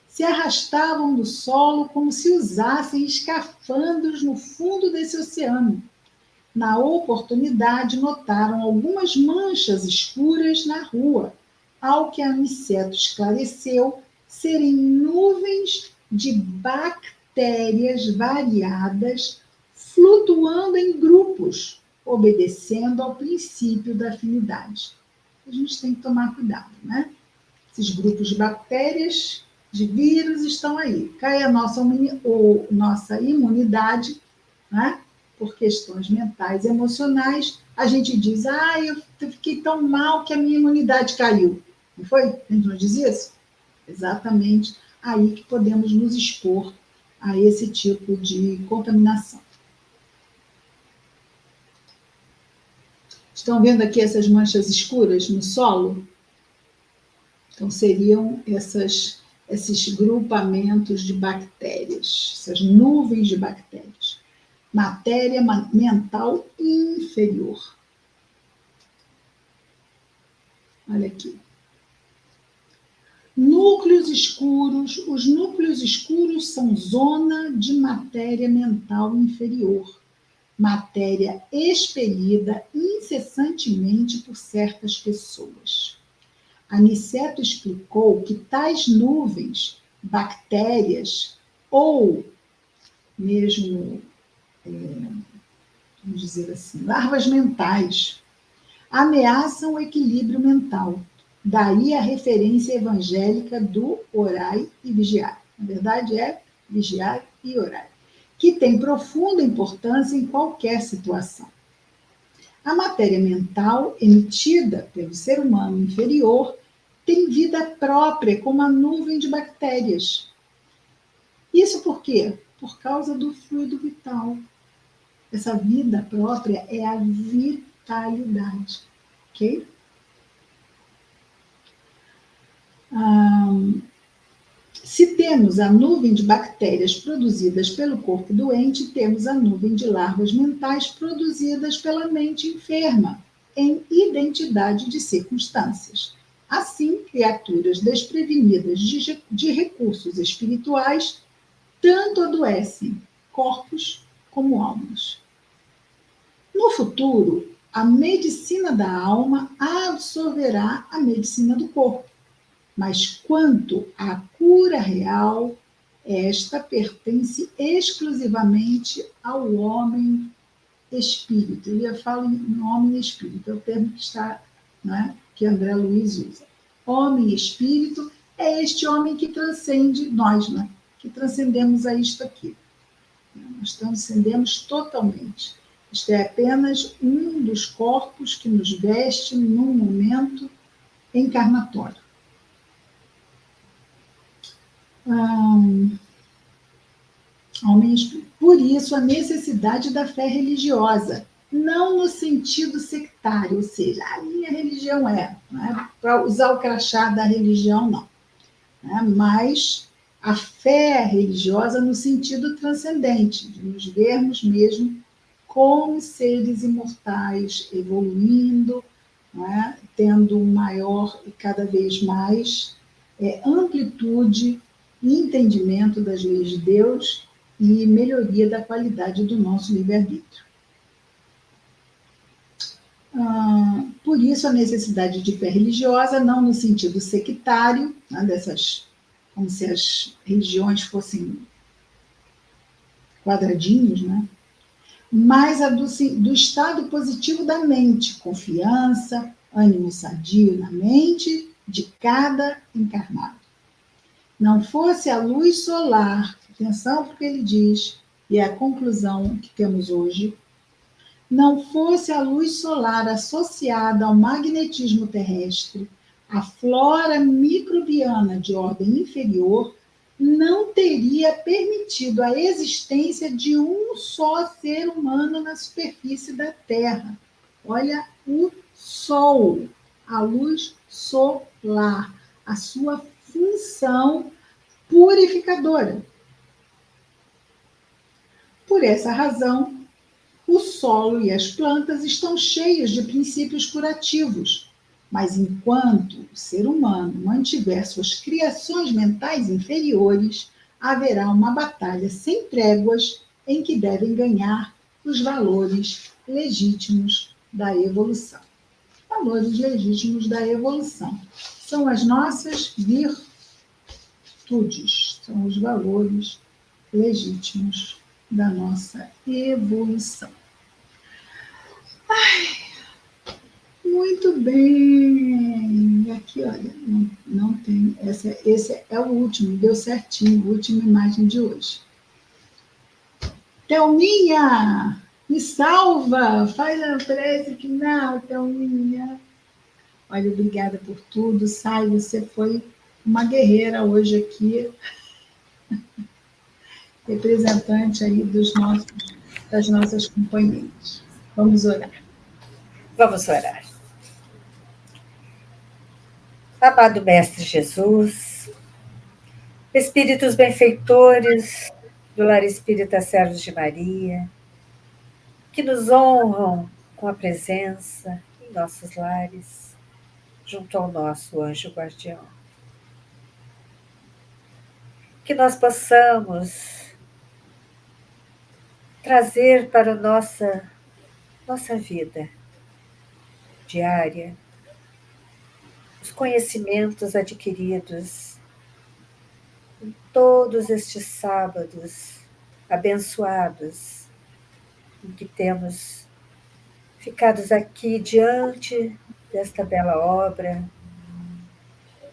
Speaker 1: se arrastavam do solo como se usassem escafandros no fundo desse oceano. Na oportunidade, notaram algumas manchas escuras na rua, ao que Aniceto esclareceu serem nuvens de bactérias variadas flutuando em grupos, obedecendo ao princípio da afinidade. A gente tem que tomar cuidado, né? Esses grupos de bactérias, de vírus estão aí. Cai a nossa imunidade, né? Por questões mentais e emocionais, a gente diz, eu fiquei tão mal que a minha imunidade caiu. Não foi? A gente não diz isso? Exatamente aí que podemos nos expor a esse tipo de contaminação. Estão vendo aqui essas manchas escuras no solo? Então, seriam esses grupamentos de bactérias, essas nuvens de bactérias. Matéria mental inferior. Olha aqui. Núcleos escuros. Os núcleos escuros são zona de matéria mental inferior. Matéria expelida incessantemente por certas pessoas. Aniceto explicou que tais nuvens, bactérias ou mesmo vamos dizer assim, larvas mentais, ameaçam o equilíbrio mental. Daí a referência evangélica do orai e vigiar. Na verdade, é vigiar e orar, que tem profunda importância em qualquer situação. A matéria mental emitida pelo ser humano inferior tem vida própria, como a nuvem de bactérias. Isso por quê? Por causa do fluido vital. Essa vida própria é a vitalidade, ok? Se temos a nuvem de bactérias produzidas pelo corpo doente, temos a nuvem de larvas mentais produzidas pela mente enferma, em identidade de circunstâncias. Assim, criaturas desprevenidas de recursos espirituais tanto adoecem corpos como almas. No futuro, a medicina da alma absorverá a medicina do corpo. Mas quanto à cura real, esta pertence exclusivamente ao homem espírito. Eu falo em homem espírito, é o termo que está, né, que André Luiz usa. Homem espírito é este homem que transcende nós, né, que transcendemos a isto aqui. Nós transcendemos totalmente. Isto é apenas um dos corpos que nos veste num momento encarnatório. Por isso, a necessidade da fé religiosa, não no sentido sectário, ou seja, a minha religião não é para usar o crachá da religião, não. Mas a fé religiosa no sentido transcendente, de nos vermos mesmo como seres imortais, evoluindo, tendo maior e cada vez mais amplitude e entendimento das leis de Deus e melhoria da qualidade do nosso livre-arbítrio. Por isso, a necessidade de fé religiosa, não no sentido sectário, como se as religiões fossem quadradinhos, mas a do estado positivo da mente, confiança, ânimo sadio na mente de cada encarnado. Não fosse a luz solar, atenção porque ele diz, e é a conclusão que temos hoje, não fosse a luz solar associada ao magnetismo terrestre, a flora microbiana de ordem inferior não teria permitido a existência de um só ser humano na superfície da Terra. Olha o Sol, a luz solar, a sua função purificadora. Por essa razão, o solo e as plantas estão cheios de princípios curativos, mas enquanto o ser humano mantiver suas criações mentais inferiores, haverá uma batalha sem tréguas em que devem ganhar os valores legítimos da evolução. Valores legítimos da evolução são as nossas virtudes, são os valores legítimos da nossa evolução. Muito bem. Aqui, olha, não tem. Esse é o último, deu certinho, a última imagem de hoje. Thelminha, me salva! Faz a prece final, Thelminha. Olha, obrigada por tudo. Sai, você foi uma guerreira hoje aqui, representante aí das nossas companheiras. Vamos orar.
Speaker 2: Vamos orar. Amado Mestre Jesus, Espíritos benfeitores do Lar Espírita Servos de Maria, que nos honram com a presença em nossos lares, junto ao nosso anjo guardião. Que nós possamos trazer para a nossa vida diária os conhecimentos adquiridos em todos estes sábados abençoados em que temos ficados aqui diante desta bela obra,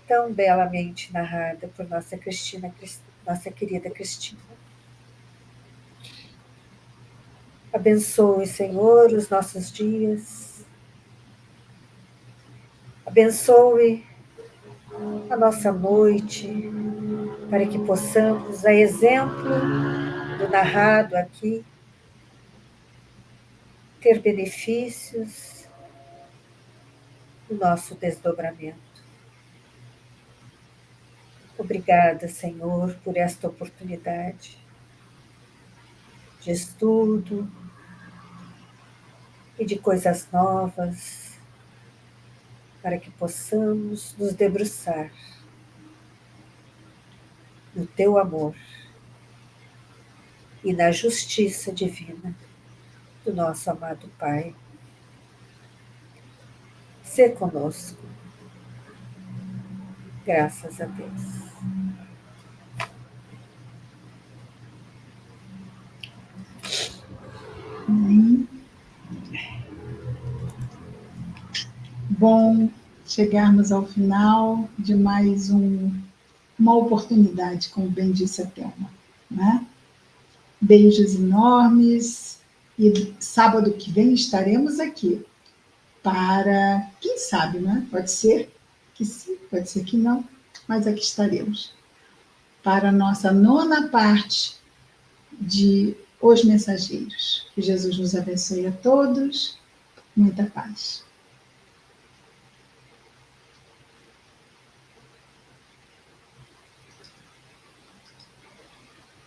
Speaker 2: tão belamente narrada por nossa Cristina, nossa querida Cristina. Abençoe, Senhor, os nossos dias. Abençoe a nossa noite, para que possamos, a exemplo do narrado aqui, ter benefícios do nosso desdobramento. Obrigada, Senhor, por esta oportunidade de estudo e de coisas novas, para que possamos nos debruçar no Teu amor e na justiça divina do nosso amado Pai. Sê conosco. Graças a Deus.
Speaker 1: Bom chegarmos ao final de mais uma oportunidade, como bem disse a Thelma, né? Beijos enormes e sábado que vem estaremos aqui para, quem sabe, né? Pode ser que sim, pode ser que não, mas aqui estaremos para a nossa 9ª parte de Os Mensageiros. Que Jesus nos abençoe a todos. Muita paz.